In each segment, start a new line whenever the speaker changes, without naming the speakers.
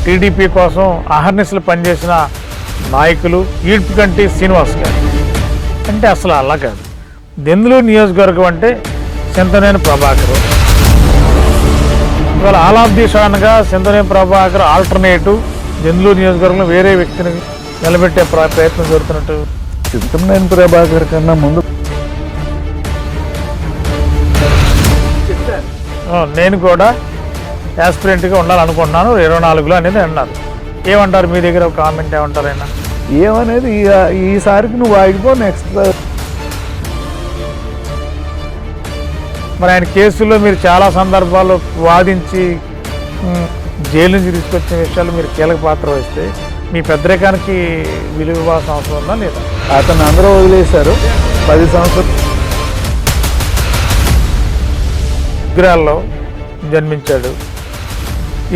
TDP కోసం అహర్నిశలు పనిచేసిన నాయకులు ఈడ్పుకంటి శ్రీనివాస్ గారు. అంటే అసలు అలా కాదు. దెందులూరు నియోజకవర్గం అంటే చింతనేని ప్రభాకర్. ఇవాళ ఆల్ ఆఫ్ ది సడన్గా చింతనేని ప్రభాకర్ ఆల్టర్నేటివ్ దెందులూరు నియోజకవర్గంలో వేరే వ్యక్తిని నిలబెట్టే ప్రయత్నం జరుగుతున్నట్టు.
చింతనేని ప్రభాకర్ కన్నా ముందు
నేను కూడా యాస్పిరెంట్గా ఉండాలనుకుంటున్నాను 24లో అనేది అన్నారు. ఏమంటారు మీ దగ్గర ఒక కామెంట్ ఏమంటారు ఆయన?
ఏమనేది ఈసారికి నువ్వు ఆగిపో, నెక్స్ట్.
మరి ఆయన కేసుల్లో మీరు చాలా సందర్భాల్లో వాదించి జైలు నుంచి తీసుకొచ్చిన విషయాలు మీరు కీలక పాత్ర వహిస్తే మీ పెద్దరికానికి విలువ ఇవ్వాల్సిన అవసరం ఉందా లేదా?
అతను అందరూ వదిలేశారు. 10 సంవత్సరాలు
విగ్రహాల్లో జన్మించాడు.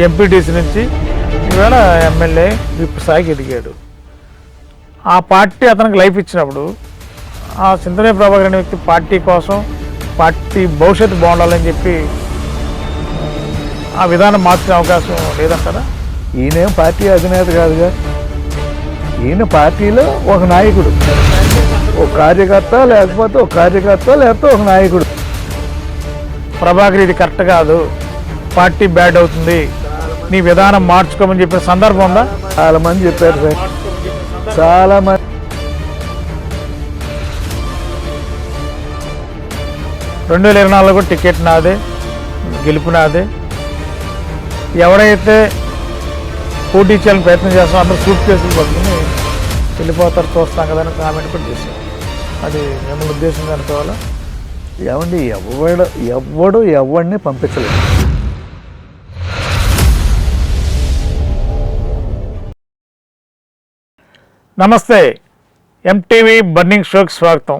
ఎంపీటీసీ నుంచి ఈవేళ ఎమ్మెల్యే విప్ స్థాయికి ఎదిగాడు. ఆ పార్టీ అతనికి లైఫ్ ఇచ్చినప్పుడు ఆ చింతనేని ప్రభాకర్ అనే వ్యక్తి పార్టీ కోసం, పార్టీ భవిష్యత్తు బాగుండాలని చెప్పి ఆ విధానం మార్చిన అవకాశం లేదంటారా?
ఈయనేం పార్టీ అధినేత కాదుగా. ఈయన పార్టీలో ఒక నాయకుడు, ఒక కార్యకర్త, లేకపోతే ఒక నాయకుడు.
ప్రభాకర్ ఇది కరెక్ట్ కాదు, పార్టీ బ్యాడ్ అవుతుంది, నీ విధానం మార్చుకోమని చెప్పిన సందర్భం ఉందా?
చాలా మంది చెప్పారు సార్, చాలా మంది.
రెండు 2024 టికెట్ నాదే, గెలుపు నాదే. ఎవరైతే పోటీ చేయాలని ప్రయత్నం చేస్తాం అందరూ సూట్ కేసులు పట్టుకుని వెళ్ళిపోతారు, చూస్తాం కదా అని కామెంట్ కూడా చేశారు. అది మిమ్మల్ని ఉద్దేశంగా అనుకోవాలా?
ఏమండి, ఎవడు ఎవడిని పంపించలేదు.
నమస్తే, ఎంటీవీ బర్నింగ్ షోకి స్వాగతం.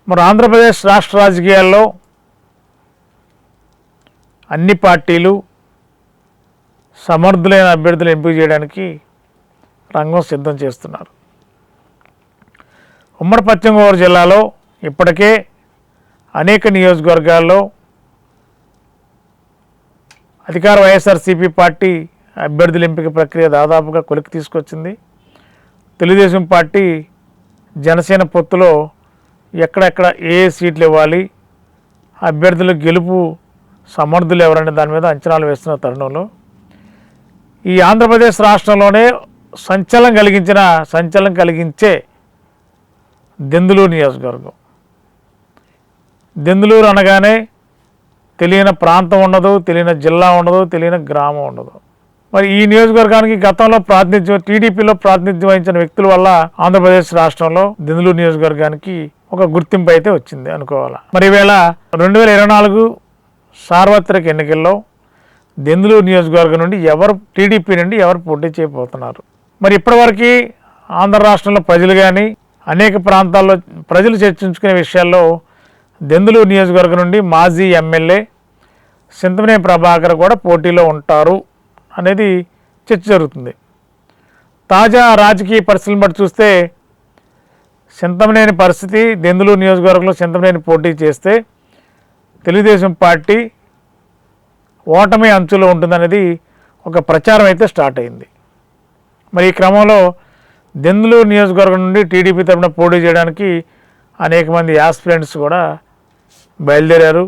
మరి ఆంధ్రప్రదేశ్ రాష్ట్ర రాజకీయాల్లో అన్ని పార్టీలు సమర్థులైన అభ్యర్థులు ఎంపిక చేయడానికి రంగం సిద్ధం చేస్తున్నారు. ఉమ్మడి పశ్చిమ గోదావరి జిల్లాలో ఇప్పటికే అనేక నియోజకవర్గాల్లో అధికార వైఎస్ఆర్సీపీ పార్టీ అభ్యర్థుల ఎంపిక ప్రక్రియ దాదాపుగా కొలికి తీసుకొచ్చింది. తెలుగుదేశం పార్టీ జనసేన పొత్తులో ఎక్కడెక్కడ ఏ సీట్లు ఇవ్వాలి, అభ్యర్థుల గెలుపు సమర్థులు ఎవరనే దాని మీద అంచనాలు వేస్తున్న తరుణంలో ఈ ఆంధ్రప్రదేశ్ రాష్ట్రంలోనే సంచలనం కలిగించే దెందులూరు నియోజకవర్గం. దెందులూరు అనగానే తెలియని ప్రాంతం ఉండదు, తెలియని జిల్లా ఉండదు, తెలియని గ్రామం ఉండదు. మరి ఈ నియోజకవర్గానికి గతంలో టీడీపీలో ప్రాతినిధ్యం వహించిన వ్యక్తుల వల్ల ఆంధ్రప్రదేశ్ రాష్ట్రంలో దెందులూరు నియోజకవర్గానికి ఒక గుర్తింపు అయితే వచ్చింది అనుకోవాలా. మరి ఈవేళ 2024 సార్వత్రిక ఎన్నికల్లో దెందులూరు నియోజకవర్గం నుండి టీడీపీ నుండి ఎవరు పోటీ చేయబోతున్నారు? మరి ఇప్పటివరకు ఆంధ్ర రాష్ట్రంలో ప్రజలు కానీ అనేక ప్రాంతాల్లో ప్రజలు చర్చించుకునే విషయాల్లో దెందులూరు నియోజకవర్గం నుండి మాజీ ఎమ్మెల్యే చింతనేని ప్రభాకర్ కూడా పోటీలో ఉంటారు అనేది చర్చ జరుగుతుంది. తాజా రాజకీయ పరిస్థితులను బట్టి చూస్తే చింతనేని పరిస్థితి, దెందులూరు నియోజకవర్గంలో చింతనేని పోటీ చేస్తే తెలుగుదేశం పార్టీ ఓటమి అంచులో ఉంటుందనేది ఒక ప్రచారం అయితే స్టార్ట్ అయింది. మరి ఈ క్రమంలో దెందులూరు నియోజకవర్గం నుండి టీడీపీ తరఫున పోటీ చేయడానికి అనేక మంది యాస్పిరెంట్స్ కూడా బయలుదేరారు.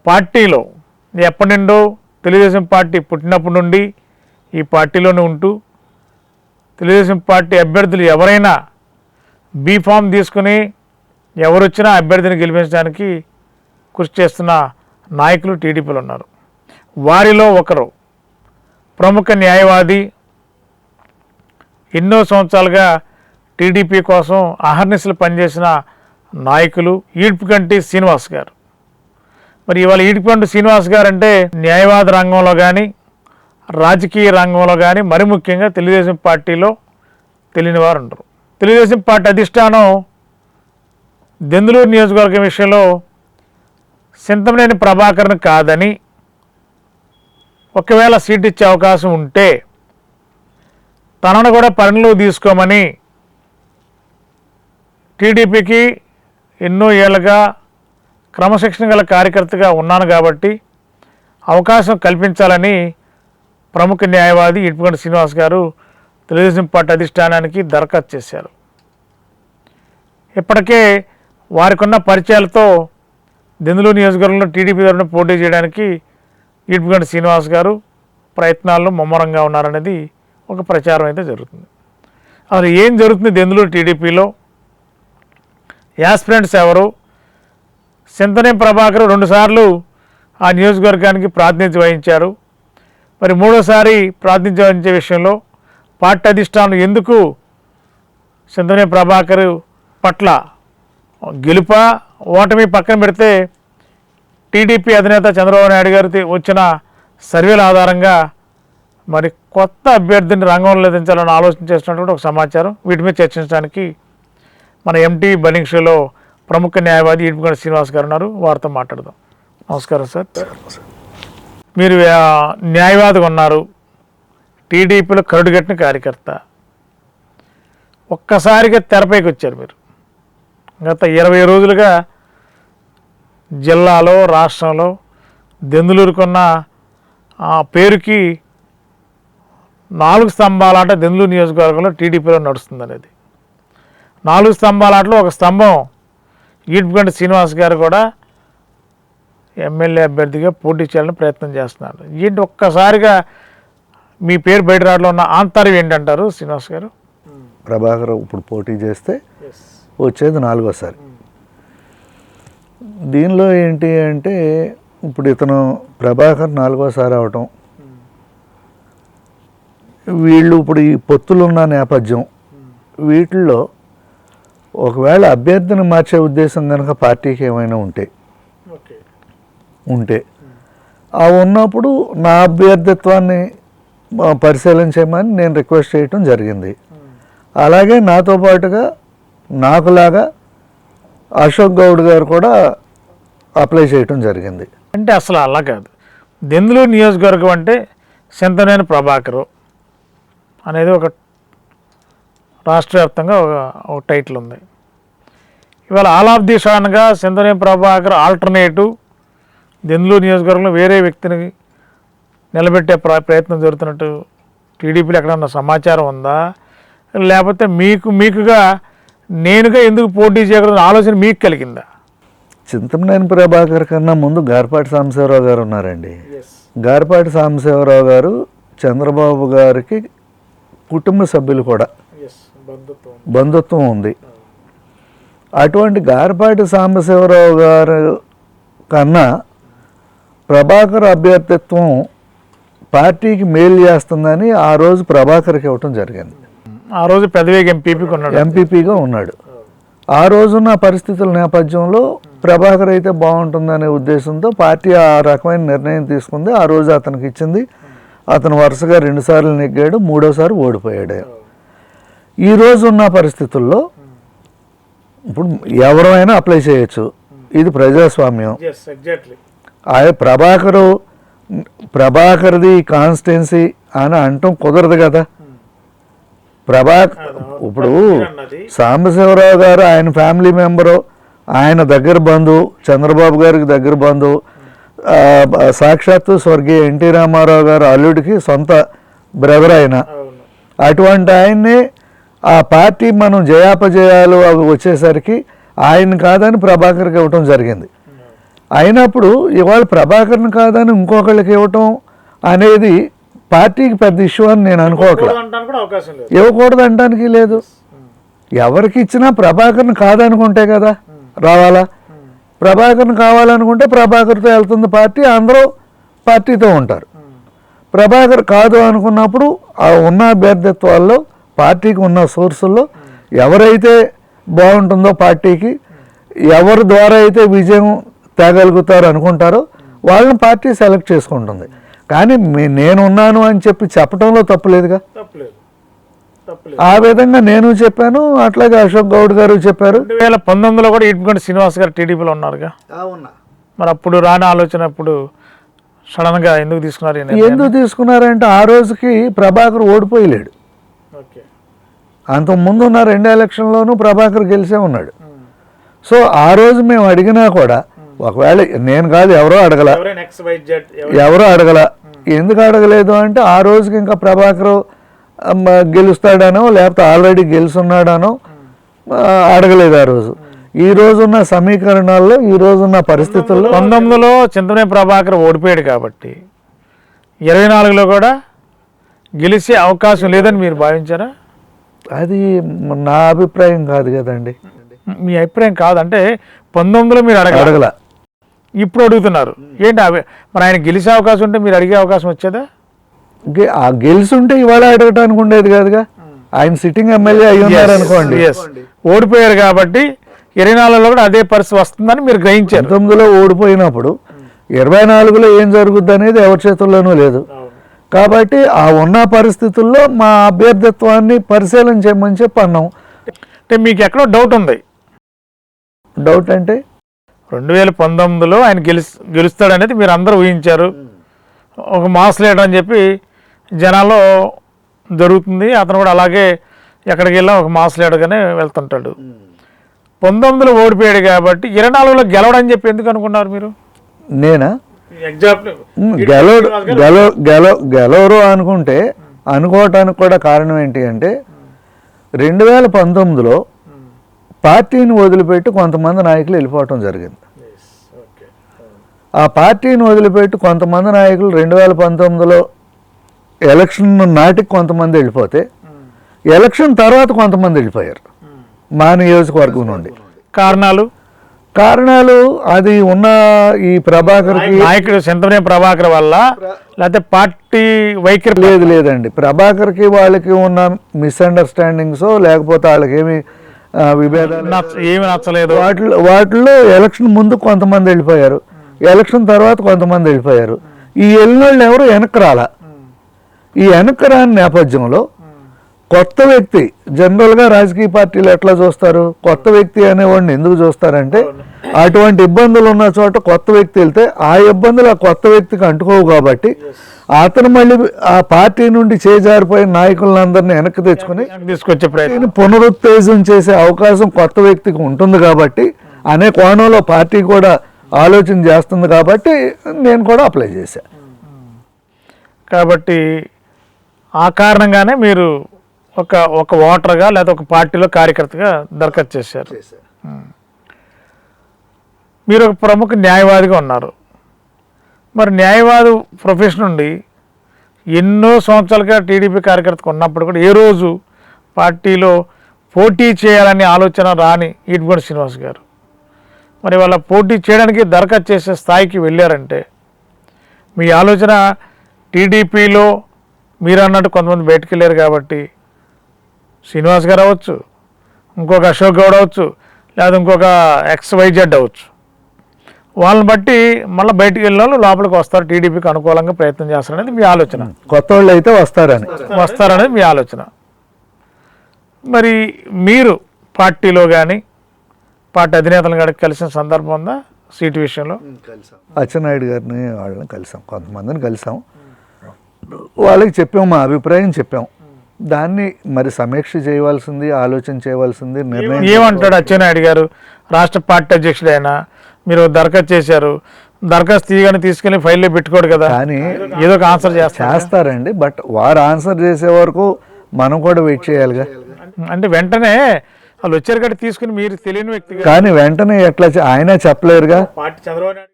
పార్టీలో ఎప్పటి నుండో తెలుగుదేశం పార్టీ పుట్టినప్పటి నుండి ఈ పార్టీలోనే ఉంటూ తెలుగుదేశం పార్టీ అభ్యర్థులు ఎవరైనా బీఫామ్ తీసుకుని ఎవరొచ్చినా అభ్యర్థిని గెలిపించడానికి కృషి చేస్తున్న నాయకులు టీడీపీలో ఉన్నారు. వారిలో ఒకరు ప్రముఖ న్యాయవాది, ఎన్నో సంవత్సరాలుగా టీడీపీ కోసం అహర్నిశలు పనిచేసిన నాయకులు ఈడ్పుకంటి శ్రీనివాస్ గారు. మరి ఇవాళ ఈడ్పుకంటి శ్రీనివాస్ గారు అంటే న్యాయవాద రంగంలో కానీ రాజకీయ రంగంలో కానీ మరి ముఖ్యంగా తెలుగుదేశం పార్టీలో తెలియని వారు ఉండరు. తెలుగుదేశం పార్టీ అధిష్టానం దెందులూరు నియోజకవర్గం విషయంలో చింతనేని ప్రభాకర్ని కాదని, ఒకవేళ సీట్ ఇచ్చే అవకాశం ఉంటే తనను కూడా పరిగణలోకి తీసుకోమని టీడీపీకి ఎన్నో ఏళ్ళుగా క్రమశిక్షణ గల కార్యకర్తగా ఉన్నాను కాబట్టి అవకాశం కల్పించాలని ప్రముఖ న్యాయవాది ఇటుపగంటి శ్రీనివాస్ గారు తెలుగుదేశం పార్టీ అధిష్టానానికి దరఖాస్తు చేశారు. ఇప్పటికే వారికి ఉన్న పరిచయాలతో దెందులూరు నియోజకవర్గంలో టీడీపీ తరఫున పోటీ చేయడానికి ఇటుపగంటి శ్రీనివాస్ గారు ప్రయత్నాల్లో ముమ్మరంగా ఉన్నారనేది ఒక ప్రచారం అయితే జరుగుతుంది. అసలు ఏం జరుగుతుంది దెందులూరు టీడీపీలో, యాస్పిరెంట్స్ ఎవరు? సింతనేని ప్రభాకర్ 2 సార్లు ఆ నియోజకవర్గానికి ప్రాతినిధ్యం వహించారు. మరి 3వసారి ప్రాతినిధ్యం వహించే విషయంలో పార్టీ అధిష్టానం ఎందుకు సింతనేని ప్రభాకర్ పట్ల గెలుపా ఓటమి పక్కన పెడితే టీడీపీ అధినేత చంద్రబాబు నాయుడు గారు వచ్చిన సర్వేల ఆధారంగా మరి కొత్త అభ్యర్థిని రంగంలో దించాలని ఆలోచన చేస్తున్నటువంటి ఒక సమాచారం. వీటి మీద చర్చించడానికి మన ఎంటీ బలింగ్ షోలో ప్రముఖ న్యాయవాది ఇటుపగంటి శ్రీనివాస్ గారు ఉన్నారు. వారితో మాట్లాడదాం. నమస్కారం సార్. మీరు న్యాయవాదిగా ఉన్నారు, టీడీపీలో కరుడుగట్టిన కార్యకర్త. ఒక్కసారిగా తెరపైకి వచ్చారు మీరు. గత 20 రోజులుగా జిల్లాలో రాష్ట్రంలో దెందులూరుకున్న పేరుకి 4 స్తంభాలాట దెందులూరు నియోజకవర్గంలో టీడీపీలో నడుస్తుంది అనేది. 4 స్తంభాలాటలో ఒక స్తంభం ఇటుపగంటి శ్రీనివాస్ గారు కూడా ఎమ్మెల్యే అభ్యర్థిగా పోటీ చేయాలని ప్రయత్నం చేస్తున్నారు. ఏంటి ఒక్కసారిగా మీ పేరు బయట రావడంలో ఉన్న ఆంతర్యం ఏంటంటారు శ్రీనివాస్ గారు?
ప్రభాకర్ ఇప్పుడు పోటీ చేస్తే వచ్చేది 4వసారి. దీనిలో ఏంటి అంటే ఇప్పుడు ఇతను ప్రభాకర్ 4వసారి అవటం, వీళ్ళు ఇప్పుడు ఈ పొత్తులున్న నేపథ్యం, వీటిల్లో ఒకవేళ అభ్యర్థిని మార్చే ఉద్దేశం కనుక పార్టీకి ఏమైనా ఉంటే ఆ ఉన్నప్పుడు నా అభ్యర్థిత్వాన్ని పరిశీలించమని నేను రిక్వెస్ట్ చేయటం జరిగింది. అలాగే నాతో పాటుగా నాకులాగా అశోక్ గౌడ్ గారు కూడా అప్లై చేయటం జరిగింది.
అంటే అసలు అలా కాదు. దెందులూరు నియోజకవర్గం అంటే సింతనేని ప్రభాకరు అనేది ఒక రాష్ట్ర వ్యాప్తంగా ఒక టైటిల్ ఉంది. ఇవాళ ఆల్ ఆఫ్ ది సడన్గా సింతనేని ప్రభాకర్ ఆల్టర్నేటివ్ దెందులూరు నియోజకవర్గంలో వేరే వ్యక్తిని నిలబెట్టే ప్రయత్నం జరుగుతున్నట్టు టీడీపీలో ఎక్కడన్నా సమాచారం ఉందా? లేకపోతే మీకుగా నేనుగా ఎందుకు పోటీ చేయకూడదు ఆలోచన మీకు కలిగిందా?
చింతమనేని ప్రభాకర్ కన్నా ముందు గార్పాటి సాంబశివరావు గారు ఉన్నారండి. గార్పాటి సాంబశివరావు గారు చంద్రబాబు గారికి కుటుంబ సభ్యులు కూడా బంధుత్వం ఉంది. అటువంటి గార్పాటి సాంబశివరావు గారు కన్నా ప్రభాకర్ అభ్యర్థిత్వం పార్టీకి మేలు చేస్తుందని ఆ రోజు ప్రభాకర్కి ఇవ్వటం జరిగింది.
ఆ రోజు పెదవేగి
ఎంపీపీగా ఉన్నాడు. ఆ రోజున్న పరిస్థితుల నేపథ్యంలో ప్రభాకర్ అయితే బాగుంటుందనే ఉద్దేశంతో పార్టీ ఆ రకమైన నిర్ణయం తీసుకుంది. ఆ రోజు అతనికి ఇచ్చింది. అతను వరుసగా 2 సార్లు నెగ్గాడు, 3వసారి ఓడిపోయాడు. ఈ రోజు ఉన్న పరిస్థితుల్లో ఇప్పుడు ఎవరైనా అప్లై చేయొచ్చు, ఇది ప్రజాస్వామ్యం. ప్రభాకర్ది కాన్స్టిట్యున్సీ అని అంటాం కుదరదు కదా. ఇప్పుడు సాంబశివరావు గారు ఆయన ఫ్యామిలీ మెంబరు, ఆయన దగ్గర బంధువు, చంద్రబాబు గారికి దగ్గర బంధువు, సాక్షాత్తు స్వర్గీయ ఎన్టీ రామారావు గారు అల్లుడికి సొంత బ్రదర్ ఆయన. అటువంటి ఆయన్ని ఆ పార్టీ మనం జయాపజయాలు అవి వచ్చేసరికి ఆయన కాదని ప్రభాకర్కి ఇవ్వటం జరిగింది. అయినప్పుడు ఇవాళ ప్రభాకర్ని కాదని ఇంకొకళ్ళకి ఇవ్వటం అనేది పార్టీకి పెద్ద ఇష్యూ అని నేను అనుకోవట్లేదు. ఇవ్వకూడదు అనడానికి లేదు. ఎవరికి ఇచ్చినా ప్రభాకర్ని కాదనుకుంటే కదా రావాలా. ప్రభాకర్ని కావాలనుకుంటే ప్రభాకర్తో వెళ్తుంది పార్టీ, అందరూ పార్టీతో ఉంటారు. ప్రభాకర్ కాదు అనుకున్నప్పుడు ఆ ఉన్న అభ్యర్థిత్వాల్లో పార్టీకి ఉన్న సోర్సుల్లో ఎవరైతే బాగుంటుందో పార్టీకి, ఎవరి ద్వారా అయితే విజయం తేగలుగుతారు అనుకుంటారో వాళ్ళని పార్టీ సెలెక్ట్ చేసుకుంటుంది. కానీ నేనున్నాను అని చెప్పి చెప్పడంలో తప్పులేదుగా. ఆ విధంగా నేను చెప్పాను, అట్లాగే అశోక్ గౌడ్ గారు చెప్పారు.
2019లో కూడా ఇటుపగంటి శ్రీనివాస్ గారు టీడీపీలో ఉన్నారుగా. మరి అప్పుడు రాని ఆలోచన అప్పుడు సడన్గా ఎందుకు తీసుకున్నారు?
ఎందుకు తీసుకున్నారంటే ఆ రోజుకి ప్రభాకర్ ఓడిపోయలేడు. అంతకుముందు ఉన్న 2 ఎలక్షన్లోనూ ప్రభాకర్ గెలిచే ఉన్నాడు. సో ఆ రోజు మేము అడిగినా కూడా ఒకవేళ నేను కాదు ఎవరో అడగల ఎందుకు అడగలేదు అంటే ఆ రోజుకి ఇంకా ప్రభాకర్ గెలుస్తాడనో లేకపోతే ఆల్రెడీ గెలుస్తున్నాడనో అడగలేదు ఆ రోజు. ఈ రోజున్న సమీకరణాల్లో ఈ రోజున్న పరిస్థితుల్లో
19లో చింతమనేని ప్రభాకర్ ఓడిపోయాడు కాబట్టి 24లో కూడా గెలిచే అవకాశం లేదని మీరు భావించారా?
అది నా అభిప్రాయం కాదు కదండి.
మీ అభిప్రాయం కాదంటే 19లో మీరు
అడగల,
ఇప్పుడు అడుగుతున్నారు ఏంటి? మరి ఆయన గెలిచే అవకాశం ఉంటే మీరు అడిగే అవకాశం వచ్చేదా?
గెలుసుంటే ఇవాళ అడగటానికి ఉండేది కాదుగా. ఆయన సిట్టింగ్ ఎమ్మెల్యే అయి ఉన్నారు అనుకోండి.
ఓడిపోయారు కాబట్టి 24లో కూడా అదే పరిస్థితి వస్తుందని మీరు గ్రహించారు.
19లో ఓడిపోయినప్పుడు 24లో ఏం జరుగుద్ది అనేది ఎవరి చేతుల్లోనూ లేదు. కాబట్టి ఆ ఉన్న పరిస్థితుల్లో మా అభ్యర్థిత్వాన్ని పరిశీలన చేయమని చెప్పి అన్నాం.
అంటే మీకు ఎక్కడో డౌట్ ఉంది.
డౌట్ అంటే
2019లో ఆయన గెలుస్తాడనేది మీరు అందరూ ఊహించారు. ఒక మాస్ లీడర్ అని చెప్పి జనాల్లో జరుగుతుంది. అతను కూడా అలాగే ఎక్కడికి వెళ్ళా ఒక మాస్ లీడర్గానే వెళ్తుంటాడు. 19లో ఓడిపోయాడు కాబట్టి 24లో గెలవడని చెప్పి ఎందుకు అనుకున్నారు మీరు?
నేనా గెలవరు అనుకుంటే అనుకోవటానికి కూడా కారణం ఏంటి అంటే 2019లో పార్టీని వదిలిపెట్టి కొంతమంది నాయకులు వెళ్ళిపోవటం జరిగింది. ఆ పార్టీని వదిలిపెట్టి కొంతమంది నాయకులు 2019లో ఎలక్షన్ నాటికి కొంతమంది వెళ్ళిపోతే ఎలక్షన్ తర్వాత కొంతమంది వెళ్ళిపోయారు మా నియోజకవర్గం నుండి. కారణాలు అది ఉన్న ఈ ప్రభాకర్కి
నాయకుడు చింతమనేని ప్రభాకర్ వల్ల లేకపోతే పార్టీ వైఖరి
లేదండి. ప్రభాకర్కి వాళ్ళకి ఉన్న మిస్అండర్స్టాండింగ్స్ లేకపోతే వాళ్ళకి ఏమి విభేదాలు
ఏమి నచ్చలేదు.
వాటిల్లో ఎలక్షన్ ముందు కొంతమంది వెళ్ళిపోయారు, ఎలక్షన్ తర్వాత కొంతమంది వెళ్ళిపోయారు. ఈ వెళ్ళిన వాళ్ళు ఎవరు వెనక్కి రాలా. ఈ వెనక్కి రాని నేపథ్యంలో కొత్త వ్యక్తి, జనరల్గా రాజకీయ పార్టీలు ఎట్లా చూస్తారు, కొత్త వ్యక్తి అనేవాడిని ఎందుకు చూస్తారంటే అటువంటి ఇబ్బందులు ఉన్న చోట కొత్త వ్యక్తి వెళ్తే ఆ ఇబ్బందులు ఆ కొత్త వ్యక్తికి అంటుకోవు కాబట్టి అతను మళ్ళీ ఆ పార్టీ నుండి చేజారిపోయిన నాయకులందరినీ వెనక్కి తెచ్చుకుని
తీసుకొచ్చే ప్రయత్నం
పునరుత్తేజం చేసే అవకాశం కొత్త వ్యక్తికి ఉంటుంది కాబట్టి అనే కోణంలో పార్టీ కూడా ఆలోచన చేస్తుంది కాబట్టి నేను కూడా అప్లై చేశాను.
కాబట్టి ఆ కారణంగానే మీరు ఒక ఓటర్గా లేదా ఒక పార్టీలో కార్యకర్తగా దరఖాస్తు చేశారు. మీరు ఒక ప్రముఖ న్యాయవాదిగా ఉన్నారు. మరి న్యాయవాది ప్రొఫెషన్ నుండి ఎన్నో సంవత్సరాలుగా టీడీపీ కార్యకర్తగా ఉన్నప్పుడు కూడా ఏ రోజు పార్టీలో పోటీ చేయాలనే ఆలోచన రాని ఈటగొండ శ్రీనివాస్ గారు మరి వాళ్ళ పోటీ చేయడానికి దరఖాస్తు చేసే స్థాయికి వెళ్ళారంటే మీ ఆలోచన టీడీపీలో మీరు అన్నట్టు కొంతమంది బయటకు వెళ్ళారు కాబట్టి శ్రీనివాస్ గారు అవ్వచ్చు, ఇంకొక అశోక్ గౌడ్ అవ్వచ్చు, లేదా ఇంకొక XYZ అవ్వచ్చు, వాళ్ళని బట్టి మళ్ళీ బయటికి వెళ్ళిన వాళ్ళు లోపలికి వస్తారు, టీడీపీకి అనుకూలంగా ప్రయత్నం చేస్తారనేది మీ ఆలోచన.
కొత్త వాళ్ళు అయితే
వస్తారనేది మీ ఆలోచన. మరి మీరు పార్టీలో కానీ పార్టీ అధినేతలను కానీ కలిసిన సందర్భం ఉందా సీటు విషయంలో?
అచ్చెన్నాయుడు గారిని వాళ్ళని కలిసాం, కొంతమందిని కలిసాం. వాళ్ళకి చెప్పాం, మా అభిప్రాయం చెప్పాం. దాన్ని మరి సమీక్ష చేయవలసింది, ఆలోచన చేయవలసింది, నిర్ణయం.
ఏమంటాడు అచ్చెన్నాయుడు గారు? రాష్ట్ర పార్టీ అధ్యక్షుడు అయినా మీరు దరఖాస్తు చేశారు, దరఖాస్తు తీయగానే తీసుకెళ్ళి ఫైల్లో పెట్టుకోడు కదా,
కానీ
ఏదో ఒక ఆన్సర్
చేస్తారండి. బట్ వారు ఆన్సర్ చేసే వరకు మనం కూడా వెయిట్ చేయాలిగా.
అంటే వెంటనే వాళ్ళు వచ్చారు కాబట్టి తీసుకుని మీరు తెలియని వ్యక్తి
కానీ వెంటనే ఎట్లా ఆయన చెప్పలేరుగా.
పార్టీ చంద్రబాబు నాయుడు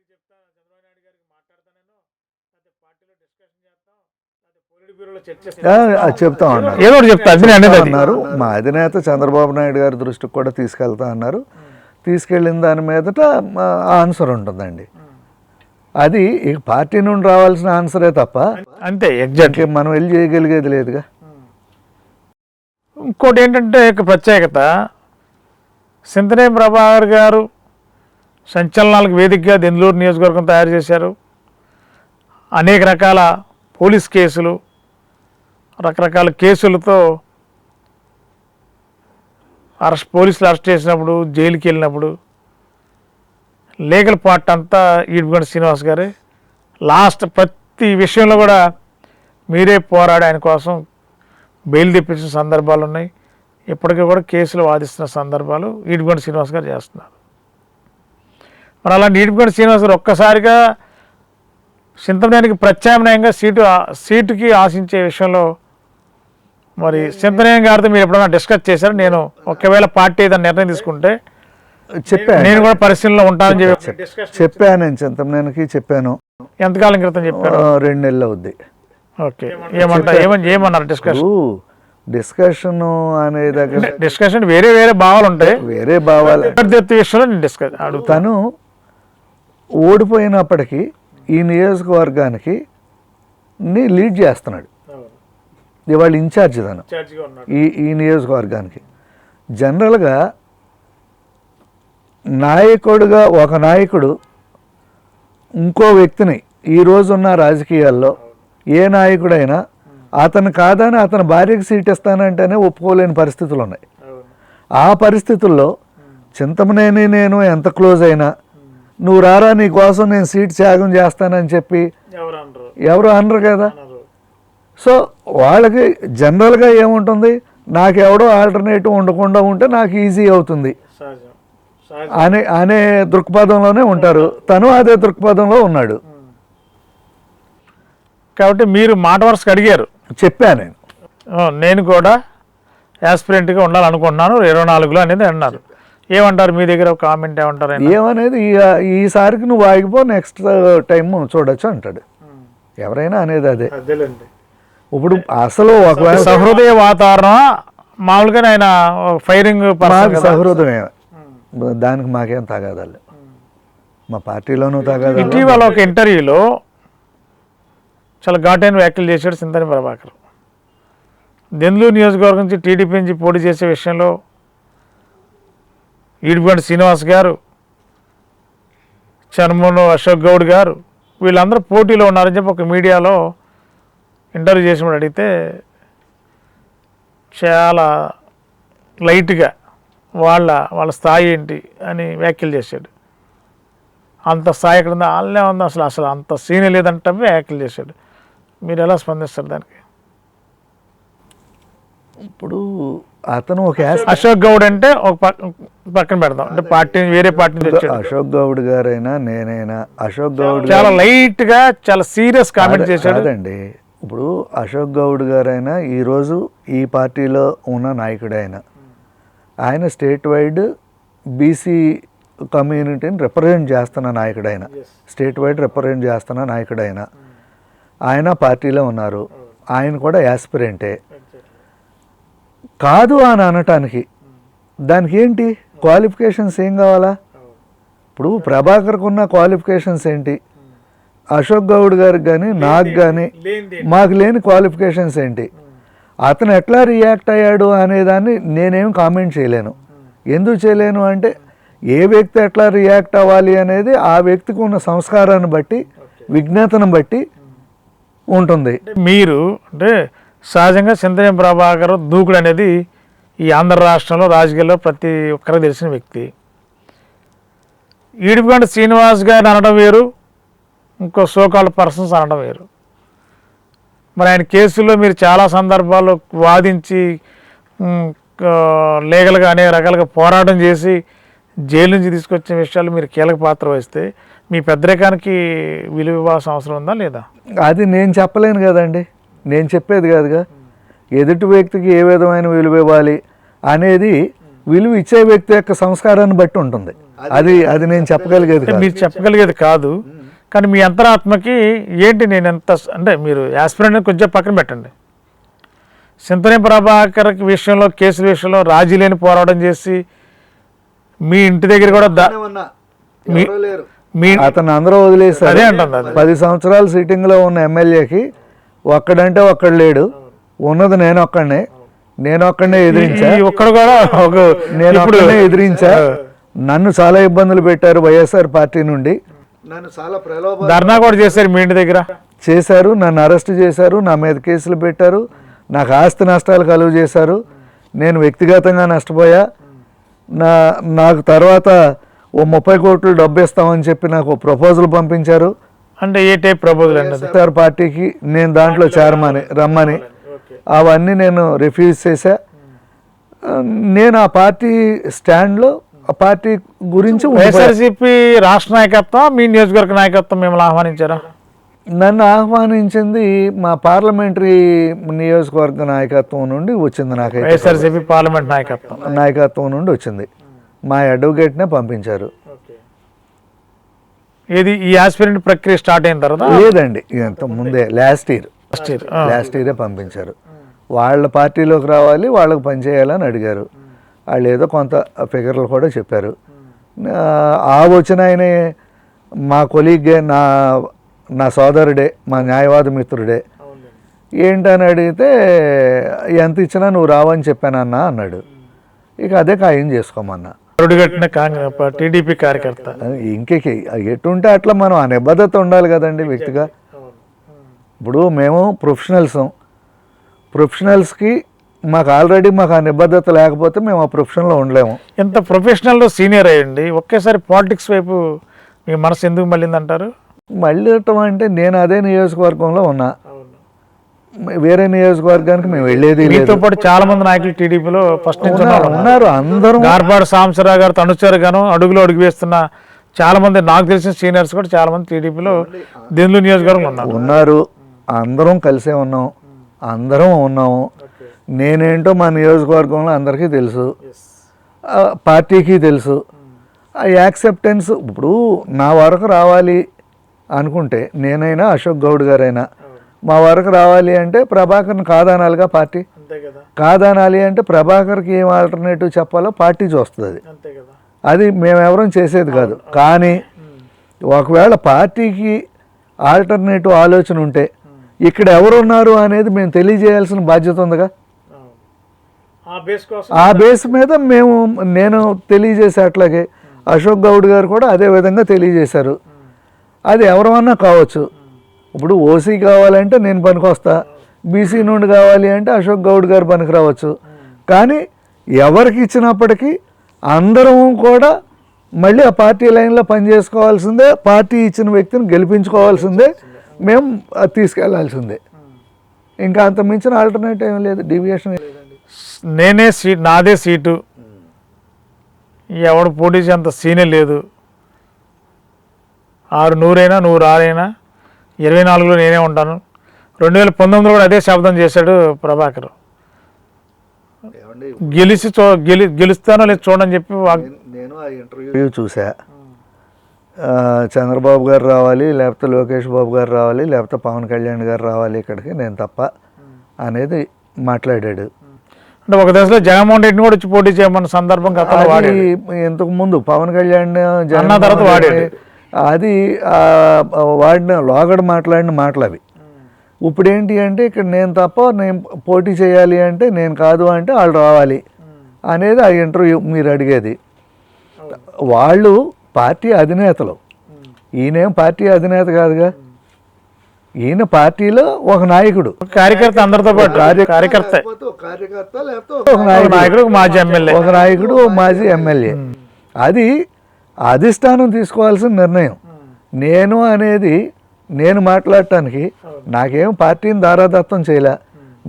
చెప్తా ఉన్నారు,
ఏదో
అన్నారు. మా అధినేత చంద్రబాబు నాయుడు గారి దృష్టికి కూడా తీసుకెళ్తా అన్నారు. తీసుకెళ్ళిన దాని మీదట ఆన్సర్ ఉంటుందండి. అది ఇక పార్టీ నుండి రావాల్సిన ఆన్సరే తప్ప
అంతే ఎగ్జాక్ట్లీ
మనం వెళ్ళి చేయగలిగేది లేదుగా.
ఇంకోటి ఏంటంటే ప్రత్యేకత, చింతమనేని ప్రభాకర్ గారు సంచలనాలకు వేదికగా దెందులూరు నియోజకవర్గం తయారు చేశారు. అనేక రకాల పోలీస్ కేసులు, రకరకాల కేసులతో పోలీసులు అరెస్ట్ చేసినప్పుడు, జైలుకి వెళ్ళినప్పుడు లీగల్ పార్ట్ అంతా ఈటగొండ శ్రీనివాస్ గారే. లాస్ట్ ప్రతి విషయంలో కూడా మీరే పోరాడి ఆయన కోసం బెయిల్ తెప్పించిన సందర్భాలు ఉన్నాయి. ఇప్పటికీ కూడా కేసులు వాదిస్తున్న సందర్భాలు ఈటగొండ శ్రీనివాస్ గారు చేస్తున్నారు. మరి అలాంటి ఈటగొండ శ్రీనివాస్ గారు ఒక్కసారిగా చింతమనేనికి ప్రత్యామ్నాయంగా సీటుకి ఆశించే విషయంలో మరి చింతనేని గారితో మీరు ఎప్పుడైనా డిస్కస్ చేశారు? నేను ఒకవేళ పార్టీ ఏదైనా నిర్ణయం తీసుకుంటే
చెప్పాను,
నేను కూడా పరిశీలనలో ఉంటానని
చెప్పాను. నేను చింతమనేనికి చెప్పాను.
ఎంతకాలం క్రితం చెప్పారు?
2 నెలలు అవుద్ది.
ఓకే, ఏమన్నారు
డిస్కషన్ అనే దగ్గర
డిస్కషన్ వేరే వేరే భావాలు ఉంటాయి,
వేరే భావాలు.
అభ్యర్థి విషయంలో నేను డిస్కస్
తను ఓడిపోయినప్పటికీ ఈ నియోజకవర్గానికి లీడ్ చేస్తున్నాడు. ఇవాళ ఇన్ఛార్జ్ తను ఈ నియోజకవర్గానికి. జనరల్గా నాయకుడుగా ఒక నాయకుడు ఇంకో వ్యక్తిని ఈ రోజున్న రాజకీయాల్లో ఏ నాయకుడైనా అతను కాదని అతని భార్యకి సీట్ ఇస్తానంటేనే ఒప్పుకోలేని పరిస్థితులు ఉన్నాయి. ఆ పరిస్థితుల్లో చింతమనేని నేను ఎంత క్లోజ్ అయినా నువ్వు రారా నీ కోసం నేను సీట్ త్యాగం చేస్తానని చెప్పి ఎవరు అనరు కదా. సో వాళ్ళకి జనరల్గా ఏముంటుంది, నాకు ఎవడో ఆల్టర్నేటివ్ ఉండకుండా ఉంటే నాకు ఈజీ అవుతుంది అనే దృక్పథంలోనే ఉంటారు. తను అదే దృక్పథంలో ఉన్నాడు.
కాబట్టి మీరు మాట వరుసకు అడిగారు.
చెప్పాను
నేను కూడా యాస్పిరెంట్గా ఉండాలనుకుంటున్నాను 24లో అనేది అన్నారు. ఏమంటారు మీ దగ్గర కామెంట్ ఏమంటారు?
ఏమనేది ఈసారికి నువ్వు ఆగిపో, నెక్స్ట్ టైం చూడొచ్చు అంటాడు. ఎవరైనా అనేది అదే. ఇప్పుడు అసలు ఒకవేళ
సహృదయ వాతావరణం మామూలుగా ఆయన ఫైరింగ్
సహృదయమే, దానికి మాకేం తగాదాలు, మా పార్టీలోనూ తగాదాలు.
ఇటీవల ఒక ఇంటర్వ్యూలో చాలా ఘాటైన వ్యాఖ్యలు చేశాడు చింతని ప్రభాకర్. దెందులూరు నియోజకవర్గం నుంచి టీడీపీ నుంచి పోటీ చేసే విషయంలో ఈడిపండి శ్రీనివాస్ గారు, చర్మను అశోక్ గౌడ్ గారు వీళ్ళందరూ పోటీలో ఉన్నారని చెప్పి ఒక మీడియాలో ఇంటర్వ్యూ చేసినప్పుడు అడిగితే చాలా లైట్గా వాళ్ళ స్థాయి ఏంటి అని వ్యాఖ్యలు చేశాడు. అంత స్థాయి ఎక్కడ ఉందో వాళ్ళే ఉందో, అసలు అంత సీన్ లేదంటే వ్యాఖ్యలు చేశాడు. మీరు ఎలా స్పందిస్తారు దానికి?
ఇప్పుడు అతను ఒక
అశోక్ గౌడ్ అంటే ఒక పక్కన పెడదాం, అంటే పార్టీ వేరే పార్టీ నుంచి వచ్చాడు.
అశోక్ గౌడ్ గారైనా నేనైనా అశోక్ గౌడ్
చాలా లైట్గా చాలా సీరియస్ కామెంట్ చేశాడు.
కాదండి, ఇప్పుడు అశోక్ గౌడ్ గారైనా ఈరోజు ఈ పార్టీలో ఉన్న నాయకుడైనా, ఆయన స్టేట్ వైడ్ బీసీ కమ్యూనిటీని రిప్రజెంట్ చేస్తున్న నాయకుడైనా, స్టేట్ వైడ్ రిప్రజెంట్ చేస్తున్న నాయకుడైనా, ఆయన పార్టీలో ఉన్నారు. ఆయన కూడా యాస్పిరెంటే కాదు అని అనటానికి దానికి ఏంటి క్వాలిఫికేషన్స్ ఏం కావాలా? ఇప్పుడు ప్రభాకర్కు ఉన్న క్వాలిఫికేషన్స్ ఏంటి, అశోక్ గౌడ్ గారికి కానీ నాకు కానీ మాకు లేని క్వాలిఫికేషన్స్ ఏంటి? అతను ఎట్లా రియాక్ట్ అయ్యాడు అనేదాన్ని నేనేం కామెంట్ చేయలేను. ఎందుకు చేయలేను అంటే ఏ వ్యక్తి ఎట్లా రియాక్ట్ అవ్వాలి అనేది ఆ వ్యక్తికి ఉన్న సంస్కారాన్ని బట్టి, విజ్ఞతను బట్టి ఉంటుంది.
మీరు అంటే సహజంగా చింతనేని ప్రభాకర్ దూకుడు అనేది ఈ ఆంధ్ర రాష్ట్రంలో రాజకీయాల్లో ప్రతి ఒక్కరికి తెలిసిన వ్యక్తి. ఈడిపగంటి శ్రీనివాస్ గారిని అనడం వేరు, ఇంకో సోకాల్ పర్సన్స్ అనడం వేరు. మరి ఆయన కేసుల్లో మీరు చాలా సందర్భాల్లో వాదించి లీగల్గా అనేక రకాలుగా పోరాటం చేసి జైలు నుంచి తీసుకొచ్చిన విషయాలు మీరు కీలక పాత్ర వహిస్తే మీ పెద్దరికానికి విలువ ఇవ్వాల్సిన అవసరం ఉందా లేదా?
అది నేను చెప్పలేను కదండి, నేను చెప్పేది కాదుగా. ఎదుటి వ్యక్తికి ఏ విధమైన విలువ ఇవ్వాలి అనేది విలువ ఇచ్చే వ్యక్తి యొక్క సంస్కారాన్ని బట్టి ఉంటుంది. అది నేను చెప్పగలిగేది కాదు.
మీరు చెప్పగలిగేది కాదు, కానీ మీ అంతరాత్మకి ఏంటి నేను ఎంత అంటే మీరు యాస్పిరెంట్ కొంచెం పక్కన పెట్టండి. చింతనేని ప్రభాకర్ విషయంలో కేసుల విషయంలో రాజీ లేని పోరాటం చేసి మీ ఇంటి దగ్గర కూడా
అతను అందరూ వదిలేశారు.
అదే అంటుంది
10 సంవత్సరాలు సిట్టింగ్లో ఉన్న ఎమ్మెల్యేకి ఒక్కడంటే ఒక్కడు లేడు, ఉన్నది నేను ఒక్కడనే ఎదిరించా. నేను ఒక్కడనే ఎదిరించా. నన్ను చాలా ఇబ్బందులు పెట్టారు వైఎస్ఆర్ పార్టీ నుండి, నన్ను చాలా
ధర్నా కూడా చేశారు, మీ ఇంటి దగ్గర
చేశారు, నన్ను అరెస్ట్ చేశారు, నా మీద కేసులు పెట్టారు, నాకు ఆస్తి నష్టాలు కలుగు చేశారు, నేను వ్యక్తిగతంగా నష్టపోయా. నాకు తర్వాత ఓ 30 కోట్లు డబ్బు ఇస్తామని చెప్పి నాకు ప్రపోజల్ పంపించారు.
అంటే ఏ టైప్ ప్రపోజల్ అండి?
పార్టీకి నేను దాంట్లో చేరమని రమ్మని, అవన్నీ నేను రిఫ్యూజ్ చేశా. నేను ఆ పార్టీ స్టాండ్లో ఆ పార్టీ గురించి
వైఎస్ఆర్సీపీ రాష్ట్ర నాయకత్వం మీ నియోజకవర్గ నాయకత్వం మిమ్మల్ని ఆహ్వానించారా?
నన్ను ఆహ్వానించింది మా పార్లమెంటరీ నియోజకవర్గ నాయకత్వం నుండి వచ్చింది. నాకైతే
వైఎస్ఆర్సీపీ పార్లమెంట్
నాయకత్వం నుండి వచ్చింది. మా అడ్వకేట్నే పంపించారు.
ఏది ఈ ఆస్పిరెంట్ ప్రక్రియ స్టార్ట్ అయిన తర్వాత?
లేదండి, ఇంత ముందే లాస్ట్ ఇయరే పంపించారు. వాళ్ళ పార్టీలోకి రావాలి, వాళ్ళకి పనిచేయాలని అడిగారు. వాళ్ళు ఏదో కొంత ఫిగర్లు కూడా చెప్పారు. ఆ వచ్చిన ఆయనే మా కొలీగే, నా సోదరుడే, మా న్యాయవాద మిత్రుడే. ఏంటని అడిగితే ఎంత ఇచ్చినా నువ్వు రావని చెప్పానన్నా అన్నాడు. ఇక అదే ఖాయం చేసుకోమన్నా.
టీడీపీ కార్యకర్త
ఇంకే ఎటుంటే అట్లా మనం ఆ నిబద్ధత ఉండాలి కదండి వ్యక్తిగా. ఇప్పుడు మేము ప్రొఫెషనల్స్కి మాకు ఆల్రెడీ మాకు ఆ నిబద్ధత లేకపోతే మేము ఆ ప్రొఫెషన్లో ఉండలేము.
ఎంత ప్రొఫెషనల్లో సీనియర్ అయ్యండి, ఒకేసారి పాలిటిక్స్ వైపు మీ మనసు ఎందుకు మళ్ళీందంటారు?
మళ్ళీ అంటే నేను అదే నియోజకవర్గంలో ఉన్నా, వేరే నియోజకవర్గానికి మేము వెళ్ళేది.
మీతో పాటు చాలా మంది నాయకులు టీడీపీలో ఫస్ట్ నుంచి
ఉన్నారు. అందరూ
గార్పాడు సాంబశివరావు గారు అనుచరుగాను అడుగులో అడుగు వేస్తున్న చాలా మంది నాకు తెలిసిన సీనియర్స్ కూడా చాలా మంది టీడీపీలో దెందులూరు నియోజకవర్గంలో ఉన్నారు.
అందరం కలిసే ఉన్నాం, అందరం ఉన్నాము. నేనేంటో మా నియోజకవర్గంలో అందరికీ తెలుసు, పార్టీకి తెలుసు. ఆ యాక్సెప్టెన్స్ ఇప్పుడు నా వరకు రావాలి అనుకుంటే నేనైనా అశోక్ గౌడ్ గారైనా మా వరకు రావాలి అంటే ప్రభాకర్ని కాదనాలిగా పార్టీ. కాదనాలి అంటే ప్రభాకర్కి ఏం ఆల్టర్నేటివ్ చెప్పాలో పార్టీ చూస్తుంది. అది మేమెవరం చేసేది కాదు. కానీ ఒకవేళ పార్టీకి ఆల్టర్నేటివ్ ఆలోచన ఉంటే ఇక్కడ ఎవరున్నారు అనేది మేము తెలియజేయాల్సిన బాధ్యత ఉందిగా. ఆ బేస్ మీద నేను తెలియజేసే అట్లాగే అశోక్ గౌడ్ గారు కూడా అదే విధంగా తెలియజేశారు. అది ఎవరన్నా కావచ్చు. ఇప్పుడు ఓసీ కావాలంటే నేను పనికొస్తా, బీసీ నుండి కావాలి అంటే అశోక్ గౌడ్ గారు పనికి రావచ్చు. కానీ ఎవరికి ఇచ్చినప్పటికీ అందరం కూడా మళ్ళీ ఆ పార్టీ లైన్లో పనిచేసుకోవాల్సిందే, పార్టీ ఇచ్చిన వ్యక్తిని గెలిపించుకోవాల్సిందే, మేము తీసుకెళ్లాల్సిందే. ఇంకా అంత మించిన ఆల్టర్నేటివ్ ఏం లేదు, డీవియేషన్.
నాదే సీటు, ఎవడు పోటీ అంత సీనే లేదు. 600 నువ్వు 6 24లో నేనే ఉంటాను. 2019లో కూడా అదే శబ్దం చేశాడు ప్రభాకర్. గెలుస్తానో లేదు చూడని చెప్పి
నేను ఆ ఇంటర్వ్యూ చూసా. చంద్రబాబు గారు రావాలి, లేకపోతే లోకేష్ బాబు గారు రావాలి, లేకపోతే పవన్ కళ్యాణ్ గారు రావాలి ఇక్కడికి, నేను తప్ప అనేది మాట్లాడాడు.
అంటే ఒక దశలో జగన్మోహన్ రెడ్డిని కూడా వచ్చి పోటీ చేయమన్న సందర్భం
ఇంతకు ముందు పవన్ కళ్యాణ్
అన్న తర్వాత వాడాడు.
అది వాడిన లోగడ మాట్లాడిన మాటలు అవి. ఇప్పుడు ఏంటి అంటే ఇక్కడ నేను తప్ప నేను పోటీ చేయాలి అంటే నేను కాదు అంటే వాళ్ళు రావాలి అనేది ఆ ఇంటర్వ్యూ మీరు అడిగేది. వాళ్ళు పార్టీ అధినేతలు, ఈయనేం పార్టీ అధినేత కాదుగా. ఈయన పార్టీలో ఒక నాయకుడు,
కార్యకర్త, అందరితో పాటు కార్యకర్త,
ఒక నాయకుడు,
మాజీ ఎమ్మెల్యే,
ఒక నాయకుడు, మాజీ ఎమ్మెల్యే. అది అధిష్టానం తీసుకోవాల్సిన నిర్ణయం. నేను అనేది నేను మాట్లాడటానికి నాకేం పార్టీని దారాదత్తం చేయలే.